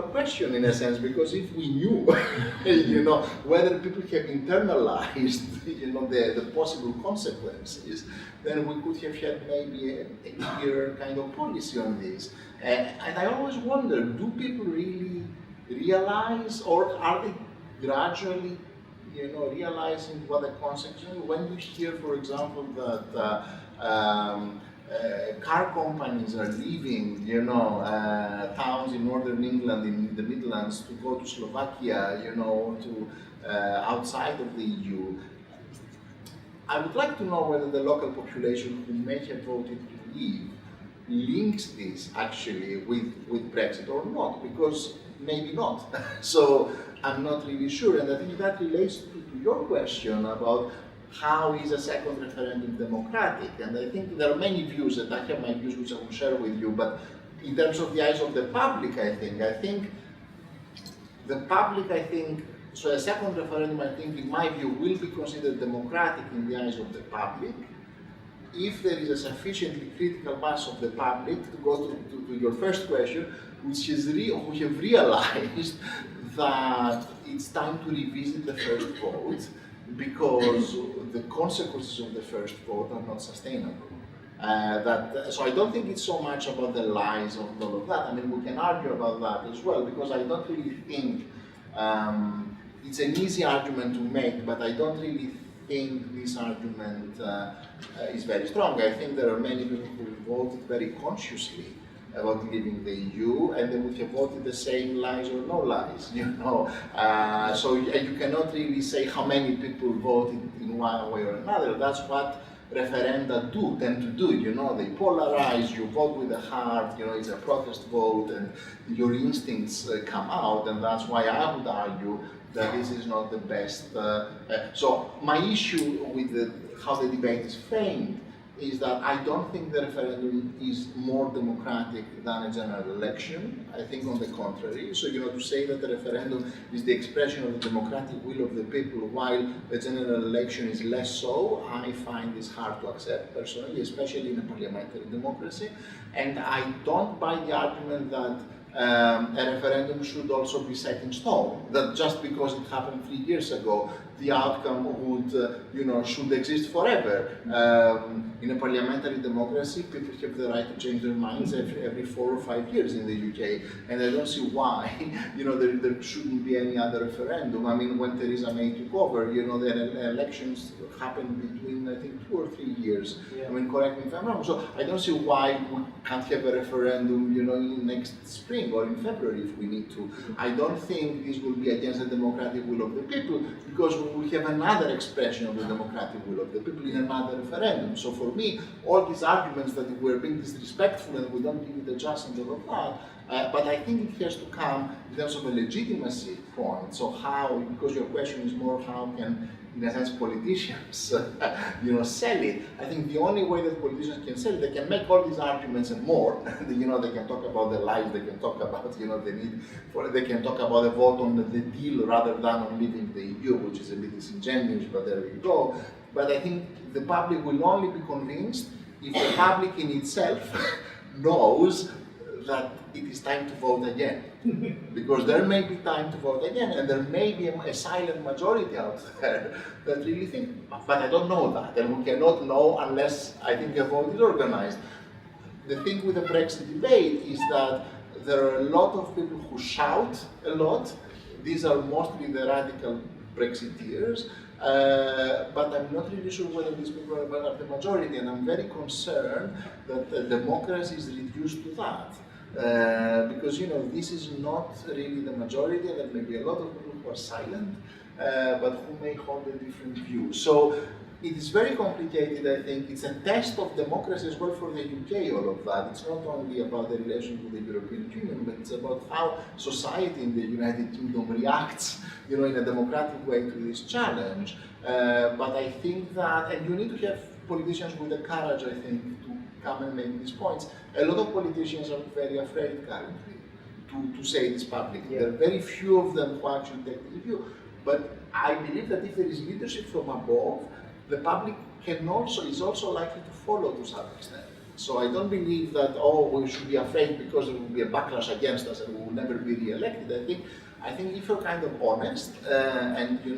question in a sense, because if we knew, whether people have internalized, the possible consequences, then we could have had maybe a clearer kind of policy on this. And I always wonder, do people really realize, or are they gradually, realizing what the consequences? When you hear, for example, that car companies are leaving, towns in northern England, in the Midlands, to go to Slovakia, to outside of the EU. I would like to know whether the local population who may have voted to leave links this actually with Brexit or not, because maybe not. So I'm not really sure, and I think that relates to your question about how is a second referendum democratic? And I think there are many views, and I have my views which I will share with you, but in terms of the eyes of the public, I think the public, so a second referendum, I think, in my view, will be considered democratic in the eyes of the public if there is a sufficiently critical mass of the public, to go to your first question, which have realized that it's time to revisit the first vote, because the consequences of the first vote are not sustainable. So I don't think it's so much about the lies of all of that. I mean, we can argue about that as well, because I don't really think it's an easy argument to make, but I don't really think this argument is very strong. I think there are many people who voted very consciously about leaving the EU, and they would have voted the same lies or no lies, So you cannot really say how many people voted in one way or another. That's what referenda tend to do, they polarize, you vote with the heart, it's a protest vote, and your instincts come out, and that's why I would argue that this is not the best. So my issue with how the debate is framed is that I don't think the referendum is more democratic than a general election. I think on the contrary. So, to say that the referendum is the expression of the democratic will of the people, while the general election is less so, I find this hard to accept personally, especially in a parliamentary democracy. And I don't buy the argument that a referendum should also be set in stone, that just because it happened 3 years ago, the outcome would, should exist forever. In a parliamentary democracy, people have the right to change their minds every 4 or 5 years in the UK, and I don't see why, there shouldn't be any other referendum. I mean, when Theresa May took over, the elections happened between, I think, 2 or 3 years. Yeah. I mean, correct me if I'm wrong. So I don't see why we can't have a referendum, in next spring or in February if we need to. I don't think this will be against the democratic will of the people, because we will have another expression of the democratic will of the people in another referendum. So for me, all these arguments that we're being disrespectful and we don't give it a chance and all of that, but I think it has to come in terms of a legitimacy point. So how, because your question is more how can, in a sense, politicians, sell it. I think the only way that politicians can sell it, they can make all these arguments and more. They can talk about the lies, they can talk about, the need for, they can talk about a vote on the deal rather than on leaving the EU, which is a bit disingenuous, but there we go. But I think the public will only be convinced if the public in itself knows that it is time to vote again. Because there may be time to vote again, and there may be a silent majority out there that really think, but I don't know that, and we cannot know unless I think a vote is organized. The thing with the Brexit debate is that there are a lot of people who shout a lot. These are mostly the radical Brexiteers, but I'm not really sure whether these people are the majority, and I'm very concerned that democracy is reduced to that. Because this is not really the majority, and there may be a lot of people who are silent, but who may hold a different view. So it is very complicated, I think. It's a test of democracy as well for the UK, all of that. It's not only about the relation with the European Union, but it's about how society in the United Kingdom reacts, in a democratic way to this challenge. But I think that, and you need to have politicians with the courage, I think, to come and make these points. A lot of politicians are very afraid currently to say this publicly. There are very few of them who actually take the view. But I believe that if there is leadership from above, the public is also likely to follow to some extent. So I don't believe that, we should be afraid because there will be a backlash against us and we will never be re-elected. I think if you're kind of honest and you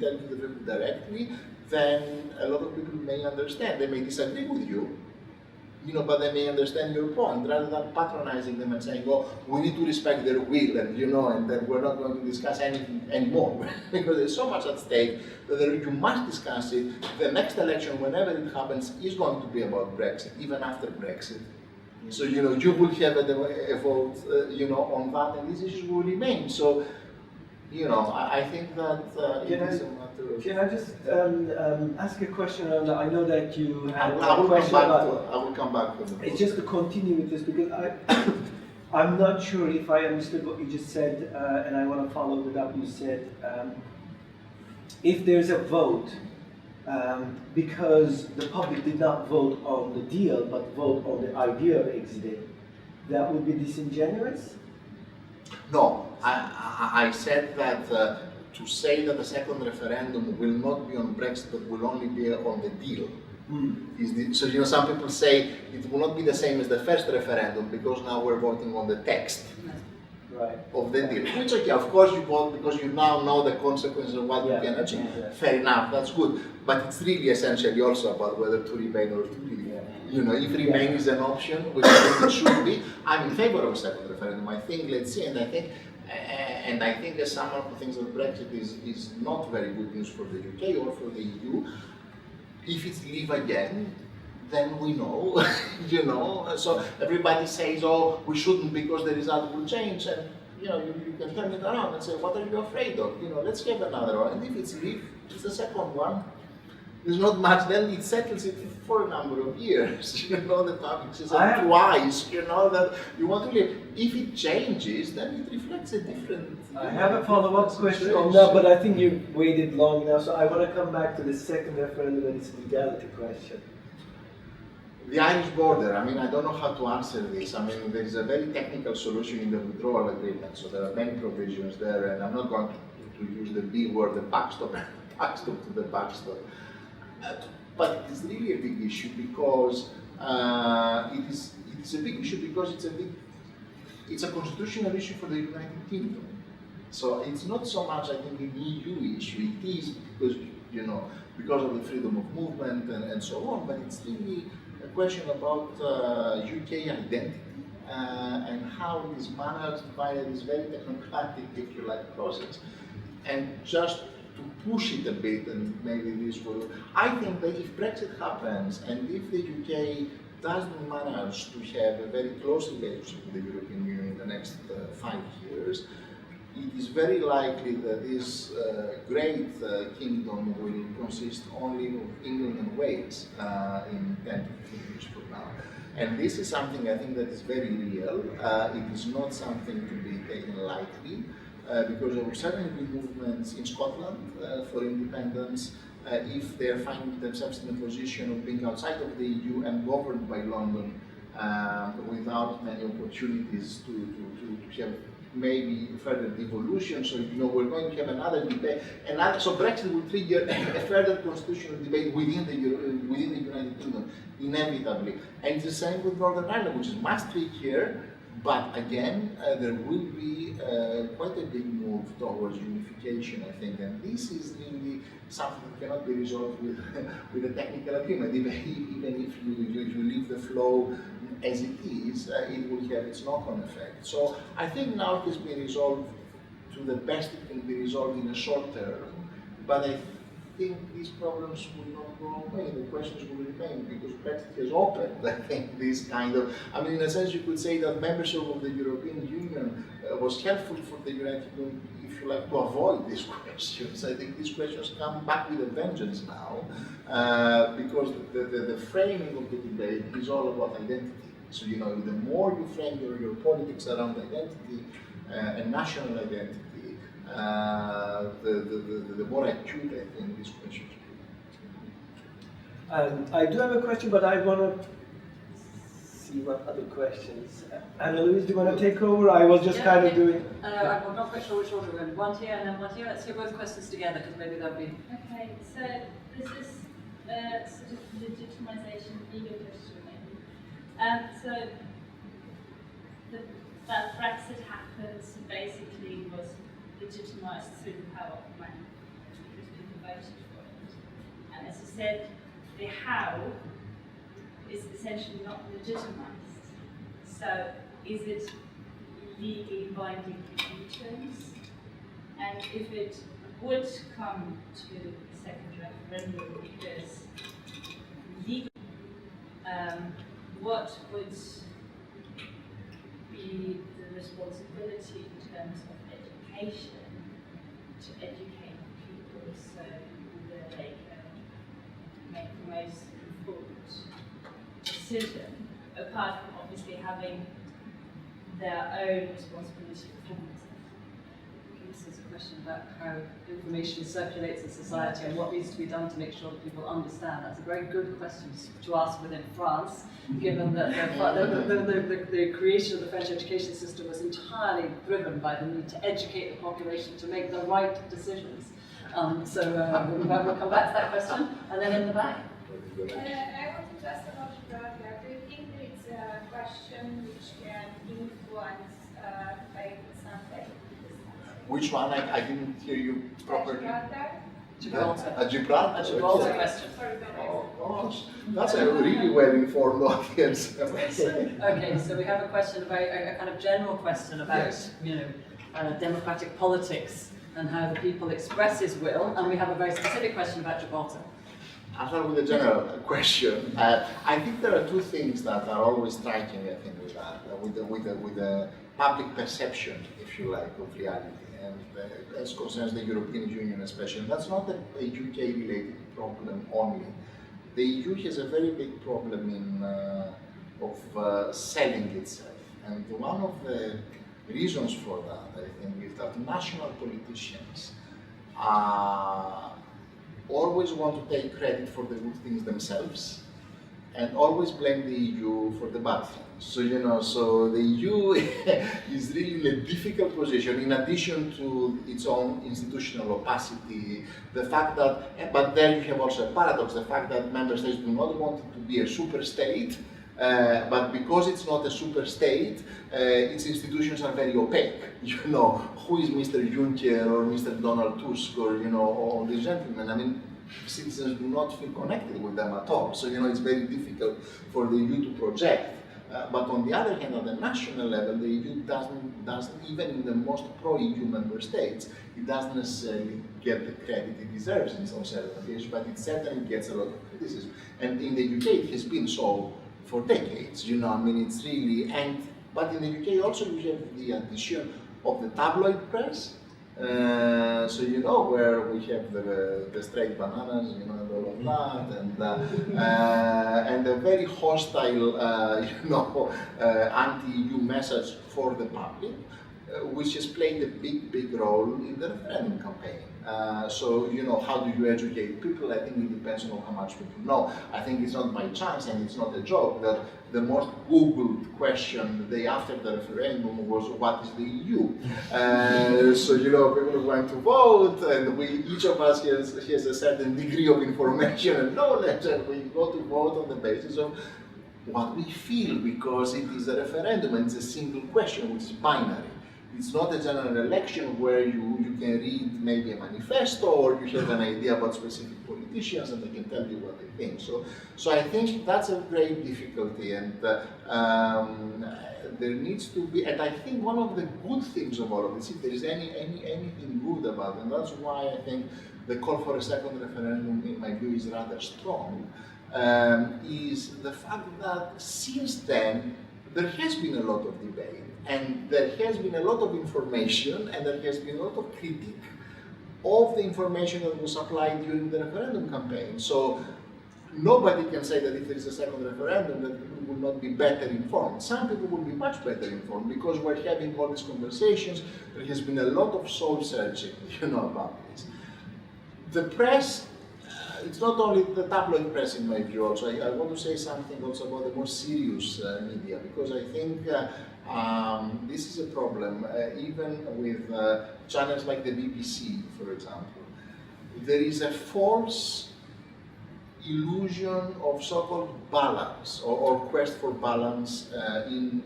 tell to the people directly, then a lot of people may understand. They may disagree with you, but they may understand your point, rather than patronizing them and saying, we need to respect their will, and then we're not going to discuss anything anymore. Because there's so much at stake that you must discuss it. The next election, whenever it happens, is going to be about Brexit, even after Brexit. So, you will have a vote, on that, and these issues will remain. So, I think that it is a matter of... Can I just ask a question around that? I know that you had I a question about... I will come back to the It's just to continue with this, because I'm not sure if I understood what you just said, and I want to follow with what you said. If there's a vote, because the public did not vote on the deal, but vote on the idea of exiting, that would be disingenuous? No, I said that to say that the second referendum will not be on Brexit, but will only be on the deal. So, some people say it will not be the same as the first referendum because now we're voting on the text of the deal. Which, okay, of course you vote because you now know the consequences of what you can achieve. Fair enough, that's good. But it's really essentially also about whether to remain or to leave. If remain is an option, which I think it should be, I'm in favor of a second referendum. I think, let's see, and I think as someone who thinks that Brexit is not very good news for the UK or for the EU, if it's leave again, then we know, So everybody says, we shouldn't because the result will change, and you can turn it around and say, what are you afraid of? Let's have another one. And if it's leave, it's the second one. There's not much, then it settles it for a number of years. The public says twice, that you want to live. If it changes, then it reflects a different... I have a follow-up question on that, but I think you've waited long enough, so I want to come back to the second referendum, and it's a legality question. The Irish border, I don't know how to answer this. There is a very technical solution in the withdrawal agreement, so there are many provisions there, and I'm not going to use the B word, the backstop to the backstop. But it is really a big issue because it is a big issue because it's a constitutional issue for the United Kingdom. So it's not so much, I think, an EU issue. It is because of the freedom of movement and so on. But it's really a question about UK identity and how it is managed via this very technocratic, if you like, process. And just to push it a bit, and maybe this will... I think that if Brexit happens, and if the UK doesn't manage to have a very close relationship with the European Union in the next 5 years, it is very likely that this great kingdom will consist only of England and Wales in 10 to 15 years from now. And this is something I think that is very real. It is not something to be taken lightly. Because there will certainly be movements in Scotland for independence if they are finding themselves in a position of being outside of the EU and governed by London without many opportunities to have maybe further devolution. So we're going to have another debate, so Brexit will trigger a further constitutional debate within the United Kingdom, inevitably. And it's the same with Northern Ireland, which is much trickier. But again, there will be quite a big move towards unification, I think, and this is really something that cannot be resolved with a technical agreement. Even if you leave the flow as it is, it will have its knock-on effect. So I think now it has been resolved to the best it can be resolved in the short term, but I think these problems will not go away. The questions will remain because Brexit has opened, I think, this kind of... in a sense, you could say that membership of the European Union was helpful for the United Kingdom if if you like, to avoid these questions. I think these questions come back with a vengeance now, because the framing of the debate is all about identity. So, you know, the more you frame your politics around identity and national identity, the more acute I think these questions become. I do have a question, but I want to see what other questions. Anna-Louise, do you want to take over? I was just kind of doing... I'm not quite sure which order we're in. One here and then one here. Let's hear both questions together, because maybe they'll be... Okay, so this is sort of legitimization of legal question, maybe. So that Brexit happened basically was legitimized through the power of money, because people voted for it. And as you said, the how is essentially not legitimized. So is it legally binding in terms? And if it would come to a second referendum because legally, what would be the responsibility in terms of education to educate people so that they can make the most informed decision, apart from obviously having their own responsibility for themselves? This is a question about how information circulates in society and what needs to be done to make sure that people understand. That's a very good question to ask within France, given that the creation of the French education system was entirely driven by the need to educate the population to make the right decisions. We'll come back to that question, and then in the back. I wanted to ask about Gibraltar. Do you think that it's a question which can influence like something? Which one? I didn't hear you properly. Gibraltar? A Gibraltar? A Gibraltar question. Oh, gosh. That's a really well-informed audience. Okay, so we have a question about a kind of general question about democratic politics and how the people express his will, and we have a very specific question about Gibraltar. I'll start with a general question. I think there are two things that are always striking, I think, with that, with the public perception, if you like, of reality, and as concerns the European Union especially. And that's not a UK-related problem only. The EU has a very big problem of selling itself, and one of the reasons for that, I think, is that national politicians always want to take credit for the good things themselves and always blame the EU for the bad things. So the EU is really in a difficult position in addition to its own institutional opacity, the fact that, but there you have also a paradox, the fact that member states do not want it to be a super state, but because it's not a super state, its institutions are very opaque. Who is Mr. Juncker or Mr. Donald Tusk or all these gentlemen? I mean, citizens do not feel connected with them at all. So it's very difficult for the EU to project. But on the other hand, at the national level, the EU doesn't even in the most pro-EU member states, it doesn't necessarily get the credit it deserves in some certain cases, but it certainly gets a lot of criticism. And in the UK, it has been so for decades, it's really, but in the UK also you have the addition of the tabloid press, where we have the straight bananas, and all of that, and a very hostile, anti-EU message for the public, which has played a big role in the referendum campaign. How do you educate people? I think it depends on how much people know. I think it's not by chance and it's not a joke that the most Googled question the day after the referendum was, what is the EU? People went to vote, and each of us has a certain degree of information and knowledge, and we go to vote on the basis of what we feel, because it is a referendum and it's a single question, which is binary. It's not a general election where you can read maybe a manifesto or you have an idea about specific politicians and they can tell you what they think. So I think that's a great difficulty, and there needs to be, and I think one of the good things of all of this, if there is anything good about it, and that's why I think the call for a second referendum, in my view, is rather strong, is the fact that since then there has been a lot of debate. And there has been a lot of information, and there has been a lot of critique of the information that was applied during the referendum campaign. So nobody can say that if there is a second referendum that people will not be better informed. Some people will be much better informed because we're having all these conversations. There has been a lot of soul searching, about this. The press, it's not only the tabloid press in my view also. I want to say something also about the more serious media, because I think this is a problem, even with channels like the BBC, for example. There is a false illusion of so-called balance or quest for balance in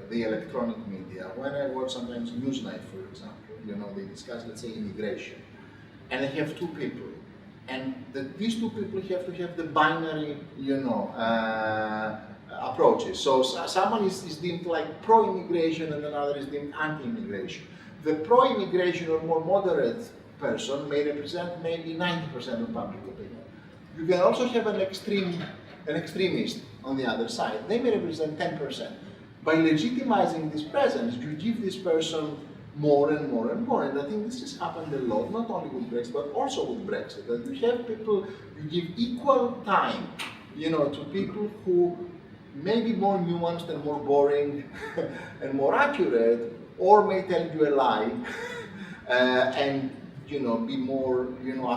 the electronic media. When I watch sometimes Newsnight, for example, they discuss, let's say, immigration, and they have two people, and these two people have to have the binary, approaches. So someone is deemed like pro-immigration and another is deemed anti-immigration. The pro-immigration or more moderate person may represent maybe 90% of public opinion. You can also have an extremist on the other side. They may represent 10%. By legitimizing this presence, you give this person more and more and more. And I think this has happened a lot, not only with Brexit, but also with Brexit. That you have people, you give equal time, to people who may be more nuanced and more boring and more accurate, or may tell you a lie and be more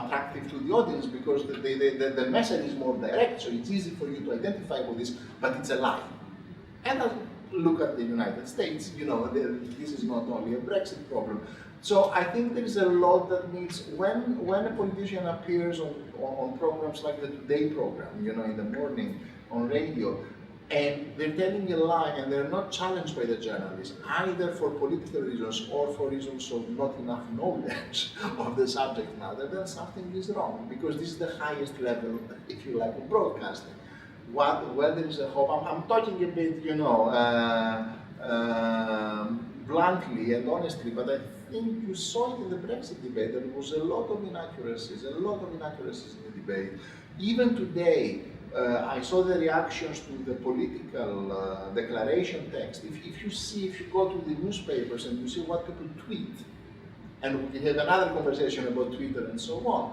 attractive to the audience because the message is more direct, so it's easy for you to identify with this, but it's a lie. And look at the United States, this is not only a Brexit problem. So I think there is a lot that needs, when a politician appears on programs like the Today program, in the morning on radio, and they're telling a lie and they're not challenged by the journalists, either for political reasons or for reasons of not enough knowledge of the subject matter, then something is wrong, because this is the highest level, if you like, of broadcasting. Where there is a hope, I'm talking a bit, bluntly and honestly, but I think you saw it in the Brexit debate. There was a lot of inaccuracies in the debate. Even today, I saw the reactions to the political declaration text. If you go to the newspapers and you see what people tweet, and we have another conversation about Twitter and so on,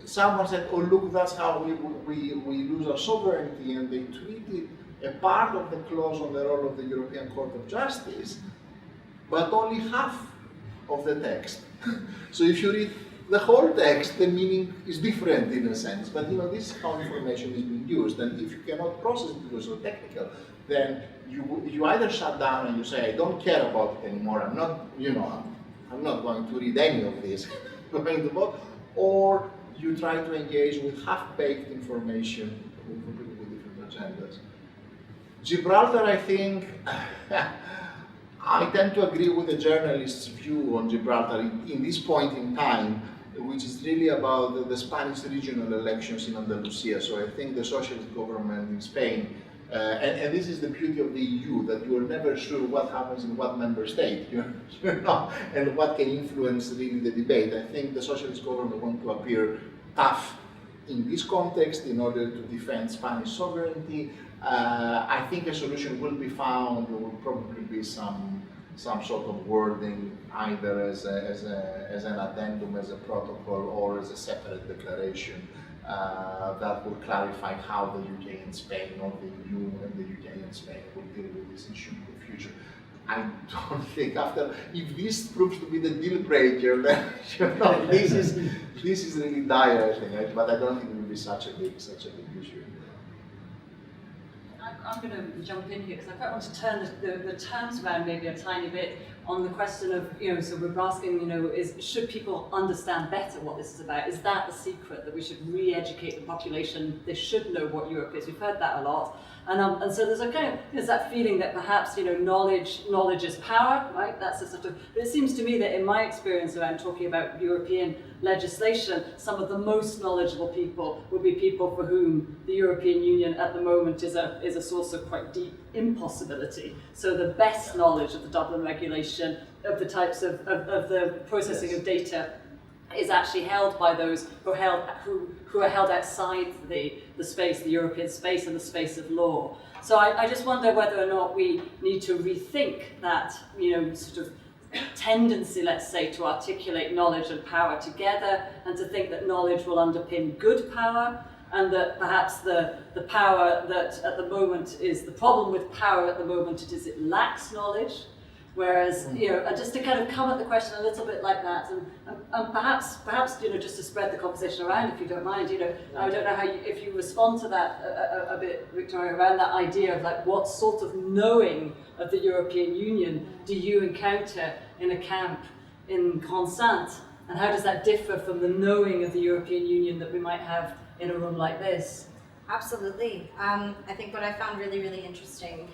someone said, oh look, that's how we lose our sovereignty, and they tweeted a part of the clause on the role of the European Court of Justice, but only half of the text. So if you read the whole text, the meaning is different in a sense, but this is how information is being used, and if you cannot process it because it's so technical, then you either shut down and you say, I don't care about it anymore, I'm not going to read any of this, or you try to engage with half-baked information with different agendas. Gibraltar, I think, I tend to agree with the journalist's view on Gibraltar in this point in time, which is really about the Spanish regional elections in Andalusia. So I think the socialist government in Spain, and this is the beauty of the EU, that you are never sure what happens in what member state, and what can influence really the debate. I think the socialist government want to appear tough in this context in order to defend Spanish sovereignty. I think a solution will be found. There will probably be some sort of wording, either as an addendum, as a protocol, or as a separate declaration that will clarify how the UK and Spain, or the EU and the UK and Spain, will deal with this issue in the future. I don't think if this proves to be the deal breaker, then this is really dire, I think. But I don't think it will be such a big issue. I'm going to jump in here because I quite want to turn the terms around maybe a tiny bit on the question of, so we're asking, should people understand better what this is about? Is that the secret, that we should re-educate the population? They should know what Europe is. We've heard that a lot. And so there's a kind of, there's that feeling that perhaps, knowledge is power, right? That's a sort of, but it seems to me that in my experience around talking about European legislation, some of the most knowledgeable people would be people for whom the European Union at the moment is a source of quite deep impossibility. So the best knowledge of the Dublin regulation, of the types of the processing of data, is actually held by those who are held outside the space, the European space and the space of law. So I just wonder whether or not we need to rethink that, sort of tendency, let's say, to articulate knowledge and power together, and to think that knowledge will underpin good power, and that perhaps the power that at the moment is the problem with power at the moment is it lacks knowledge. Whereas, just to kind of come at the question a little bit like that, and perhaps, just to spread the conversation around, if you don't mind, I don't know if you respond to that a bit, Victoria, around that idea of like what sort of knowing of the European Union do you encounter in a camp in Grande-Sythe, and how does that differ from the knowing of the European Union that we might have in a room like this? Absolutely. I think what I found really, really interesting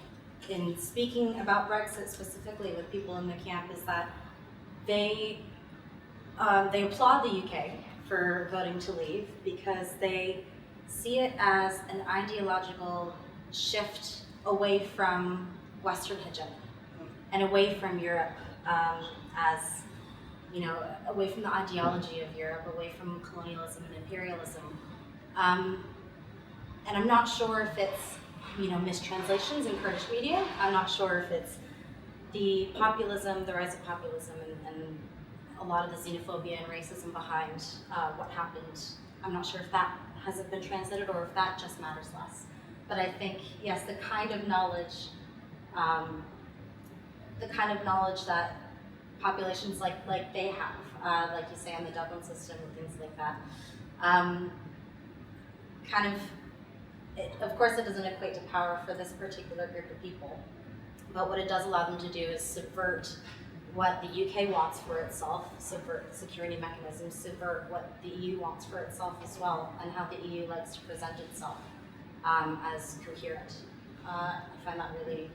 in speaking about Brexit specifically with people in the camp is that they applaud the UK for voting to leave because they see it as an ideological shift away from Western hegemony and away from Europe away from the ideology of Europe, away from colonialism and imperialism. And I'm not sure if it's mistranslations in Kurdish media. I'm not sure if it's the populism, the rise of populism, and a lot of the xenophobia and racism behind what happened. I'm not sure if that hasn't been translated or if that just matters less. But I think, yes, the kind of knowledge that populations like they have, like you say on the Dublin system and things like that, of course it doesn't equate to power for this particular group of people, but what it does allow them to do is subvert what the UK wants for itself, subvert security mechanisms, subvert what the EU wants for itself as well, and how the EU likes to present itself as coherent. I find that really,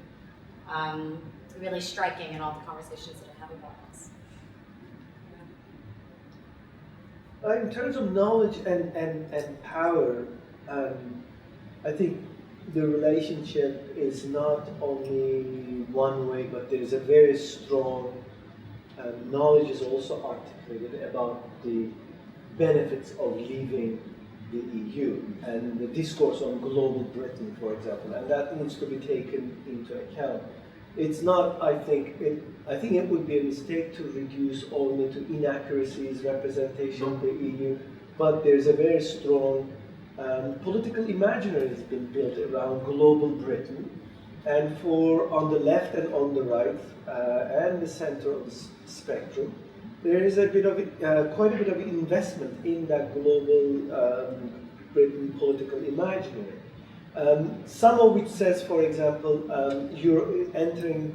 really striking in all the conversations that I have about this. In terms of knowledge and power, I think the relationship is not only one way, but there's a very strong knowledge is also articulated about the benefits of leaving the EU and the discourse on global Britain, for example, and that needs to be taken into account. It's not, I think it would be a mistake to reduce only to inaccuracies, representation of the EU, but there's a very strong political imaginary has been built around global Britain, and on the left and on the right and the center of the spectrum, there is quite a bit of investment in that global Britain political imaginary. Some of which says, for example, entering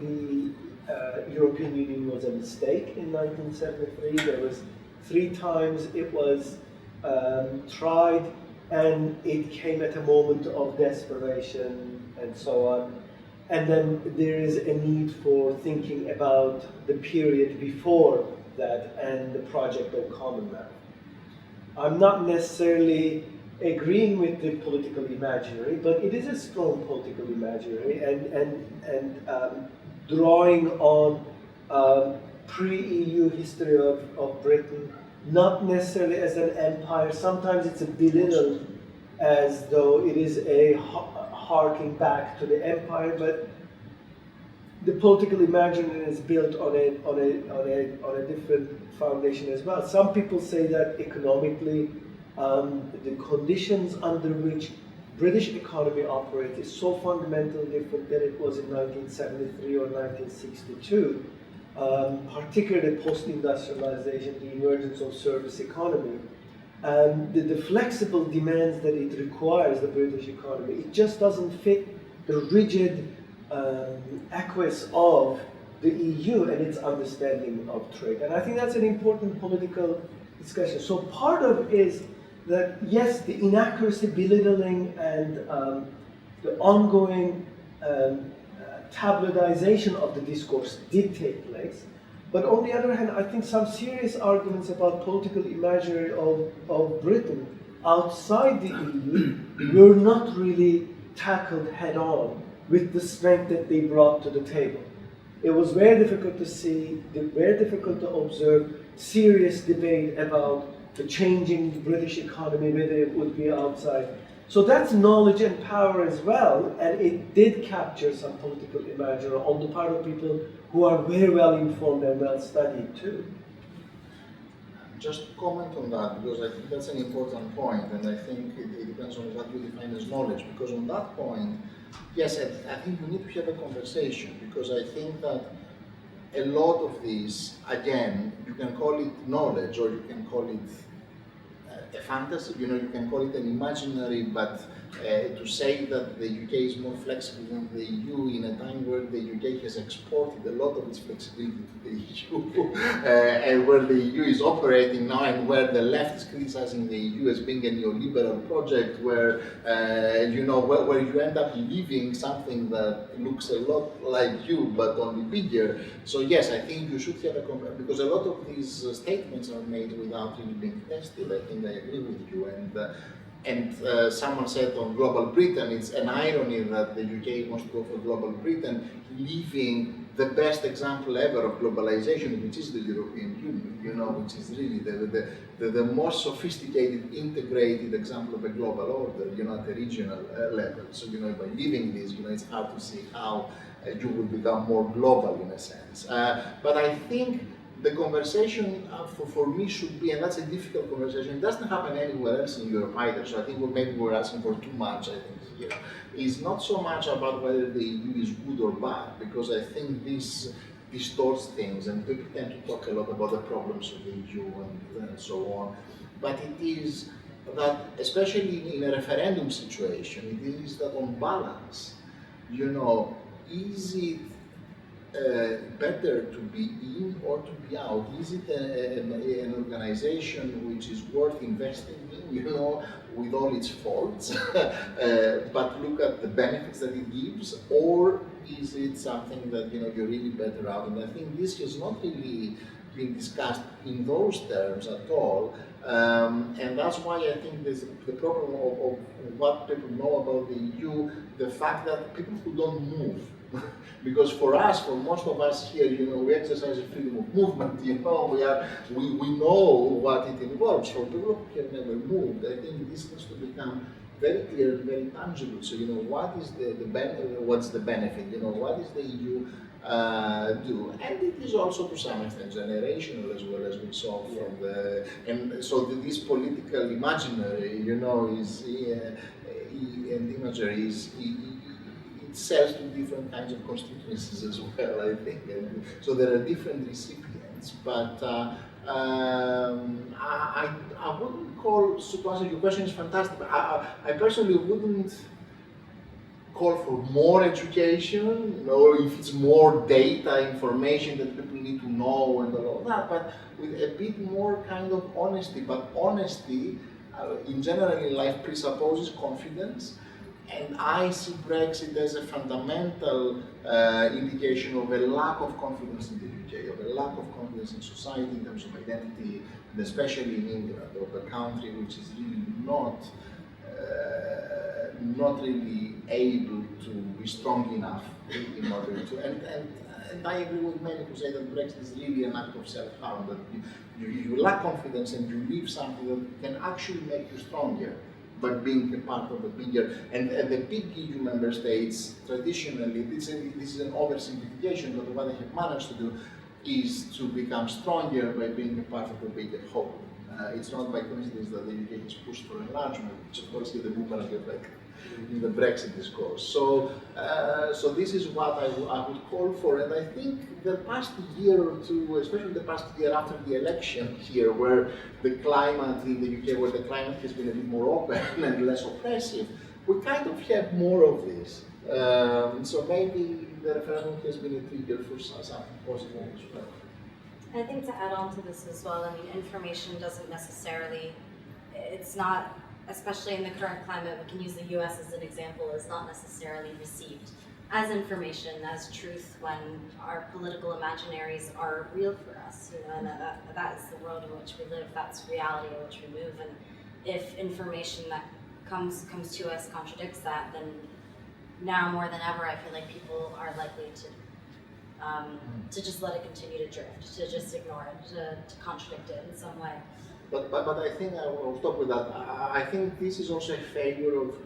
the European Union was a mistake in 1973. There was 3 times it was tried, and it came at a moment of desperation and so on. And then there is a need for thinking about the period before that and the project of Commonwealth. I'm not necessarily agreeing with the political imaginary, but it is a strong political imaginary, and drawing on pre-EU history of Britain, not necessarily as an empire. Sometimes it's belittled as though it is a harking back to the empire, but the political imaginary is built on a different foundation as well. Some people say that economically, the conditions under which British economy operates is so fundamentally different than it was in 1973 or 1962, particularly post-industrialization, the emergence of service economy, and the flexible demands that it requires, the British economy. It just doesn't fit the rigid acquiesce of the EU and its understanding of trade. And I think that's an important political discussion. So part of it is that, yes, the inaccuracy, belittling, and the ongoing tabloidization of the discourse did take place. But on the other hand, I think some serious arguments about political imaginary of Britain outside the EU were not really tackled head-on with the strength that they brought to the table. it was very difficult to see, very difficult to observe serious debate about the changing British economy, whether it would be outside. So that's knowledge and power as well, and it did capture some political imagery on the part of people who are very well informed and well studied too. Just to comment on that, because I think that's an important point, and I think it depends on what you define as knowledge, because on that point, yes, I think we need to have a conversation, because I think that a lot of this, again, you can call it knowledge, or you can call it a fantasy, you can call it an imaginary, but to say that the UK is more flexible than the EU in a time where the UK has exported a lot of its flexibility to the EU, and where the EU is operating now, and where the left is criticizing the EU as being a neoliberal project, where where you end up leaving something that looks a lot like you, but only bigger. So yes, I think you should have a because a lot of these statements are made without really being tested. I think I agree with you, and someone said on Global Britain, it's an irony that the UK wants to go for Global Britain, leaving the best example ever of globalization, which is the European Union, which is really the most sophisticated, integrated example of a global order, at the regional level. So, by leaving this, it's hard to see how you will become more global in a sense. But I think the conversation for me should be, and that's a difficult conversation, it doesn't happen anywhere else in Europe either, so I think maybe we're asking for too much, I think, here. It's not so much about whether the EU is good or bad, because I think this distorts things, and people tend to talk a lot about the problems of the EU and so on, but it is that, especially in a referendum situation, it is that on balance, is it better to be in or to be out? Is it an organization which is worth investing in, with all its faults, but look at the benefits that it gives, or is it something that you're really better out? And I think this has not really been discussed in those terms at all, and that's why I think there's the problem of what people know about the EU, the fact that people who don't move. Because for most of us here, we exercise a freedom of movement. We know what it involves. For people who have never moved, I think this needs to become very clear and very tangible. So, what is the benefit? What's the benefit? What does the EU do? And it is also to some extent generational, as well, as we saw from the. And so this political imaginary, is and imagery is. It sells to different kinds of constituencies as well, I think. And so there are different recipients, but I wouldn't call, to answer your question, is fantastic. I personally wouldn't call for more education, if it's more data, information that people need to know and all of that, but with a bit more kind of honesty. But honesty, in general in life, presupposes confidence. And I see Brexit as a fundamental indication of a lack of confidence in the UK, of a lack of confidence in society in terms of identity, and especially in England, of a country which is really not really able to be strong enough in order to. And I agree with many who say that Brexit is really an act of self-harm, that you lack confidence and you leave something that can actually make you stronger. But being a part of a bigger, and the big EU member states, traditionally, this is an oversimplification, but what they have managed to do is to become stronger by being a part of a bigger whole. It's not by coincidence that the UK has pushed for enlargement, which of course is the boomerang effect in the Brexit discourse. So this is what I would call for, and I think the past year or two, especially the past year after the election here, where the climate in the UK, where the climate has been a bit more open and less oppressive, we kind of have more of this. So maybe the referendum has been a trigger for something positive as well. I think to add on to this as well, information doesn't necessarily, it's not, especially in the current climate, we can use the US as an example, is not necessarily received as information, as truth, when our political imaginaries are real for us, and that is the world in which we live, that's reality in which we move, and if information that comes to us contradicts that, then now more than ever, I feel like people are likely to to just let it continue to drift, to just ignore it, to contradict it in some way. But I think I will stop with that. I think this is also a failure of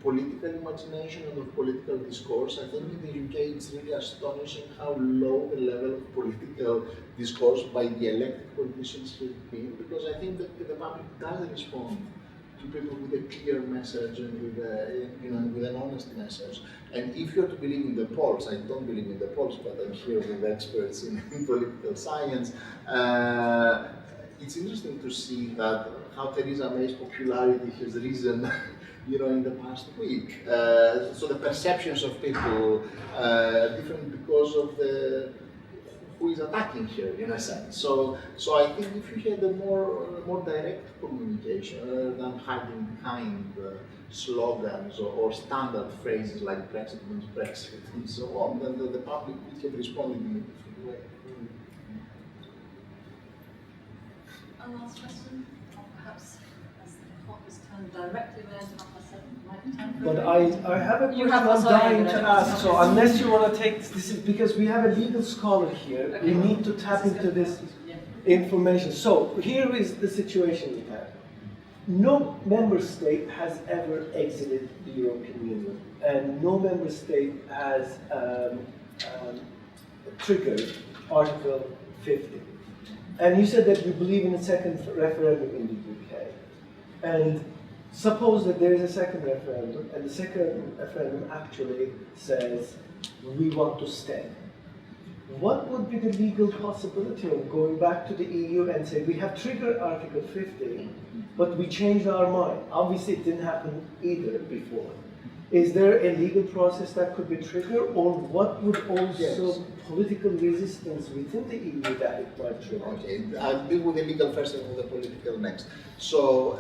political imagination and of political discourse. I think in the UK it's really astonishing how low the level of political discourse by the elected politicians has been, because I think that the public does respond to people with a clear message and with with an honest message. And if you're to believe in the polls, I don't believe in the polls, but I'm here with experts in political science. It's interesting to see that how Theresa May's popularity has risen, in the past week. So the perceptions of people are different because of who is attacking her, in a sense. So I think if you had a more direct communication rather than hiding behind slogans or standard phrases like Brexit means Brexit and so on, then the public would have responded in a different way. A last question, or perhaps as the clock is turned directly around 7:30, might be time for But a I have a You question have I'm also dying a- to ask, so unless you want to take, this is because we have a legal scholar here, we Okay. need to tap into this Yeah. information. So here is the situation we have. No member state has ever exited the European Union, and no member state has triggered Article 50. And you said that you believe in a second referendum in the UK. And suppose that there is a second referendum, and the second referendum actually says, we want to stay. What would be the legal possibility of going back to the EU and say, we have triggered Article 50, but we changed our mind? Obviously, it didn't happen either before. Is there a legal process that could be triggered, or what would also political resistance within the EU that it might trigger? Okay, I'll deal with the legal first and with the political next. So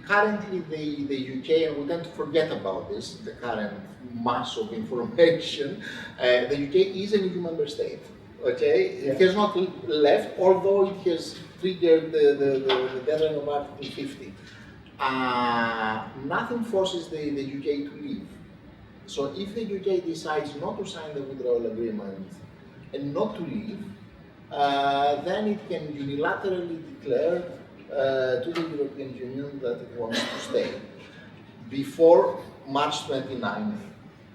currently the UK, and we tend to forget about this, the current mass of information, the UK is an EU member state. Okay, it has not left, although it has triggered the deadline of Article 50. Nothing forces the UK to leave. So if the UK decides not to sign the withdrawal agreement and not to leave, then it can unilaterally declare to the European Union that it wants to stay before March 29th,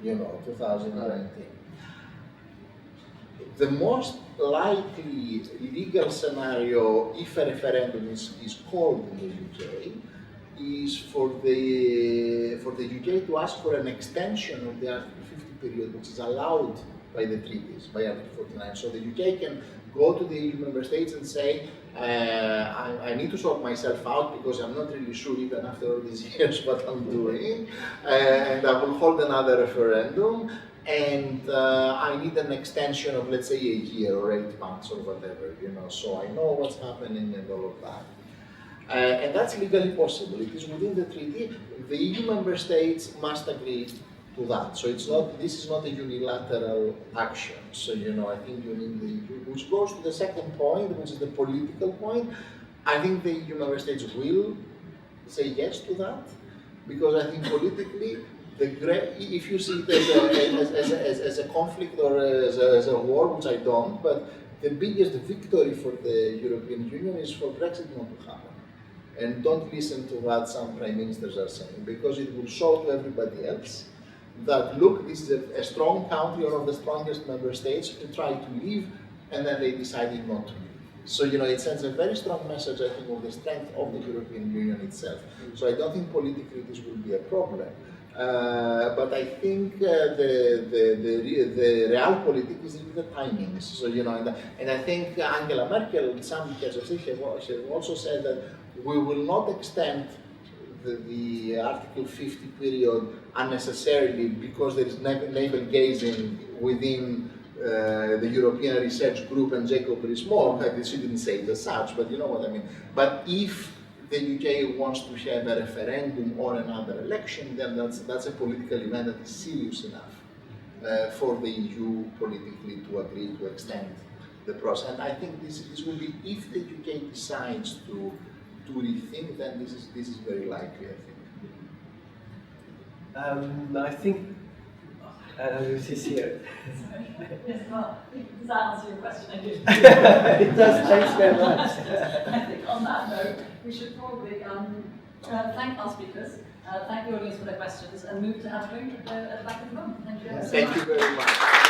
2019. The most likely legal scenario, if a referendum is called in the UK, is for the UK to ask for an extension of the Article 50 period, which is allowed by the treaties, by Article 49. So the UK can go to the EU member states and say, I need to sort myself out because I'm not really sure even after all these years what I'm doing, and I will hold another referendum, and I need an extension of, let's say, a year or 8 months or whatever, so I know what's happening and all of that. And that's legally possible. It is within the treaty. The EU member states must agree to that. So this is not a unilateral action. So, I think you need the EU, which goes to the second point, which is the political point. I think the EU member states will say yes to that, because I think politically, if you see it as a conflict or as a war, which I don't, but the biggest victory for the European Union is for Brexit not to happen. And don't listen to what some prime ministers are saying, because it will show to everybody else that, look, this is a strong country, one of the strongest member states, to try to leave, and then they decided not to leave. So, it sends a very strong message, I think, of the strength of the European Union itself. So I don't think politically this will be a problem. But I think the real politics is the timings. So, and I think Angela Merkel, in some heads of state, have also said that we will not extend the Article 50 period unnecessarily because there is navel gazing within the European Research Group and Jacob Rees-Mogg. She didn't say it as such, but you know what I mean. But if the UK wants to have a referendum or another election, then that's a political event that is serious enough for the EU politically to agree to extend the process. And I think this will be, if the UK decides to rethink, then this is very likely, I think. I think and Lucy here. Yes, well, does that answer your question? I do. It does, thanks very much. I think on that note, we should probably thank our speakers, thank the audience for their questions, and move to have a drink at the back of the room. Thank you. Thank you very much.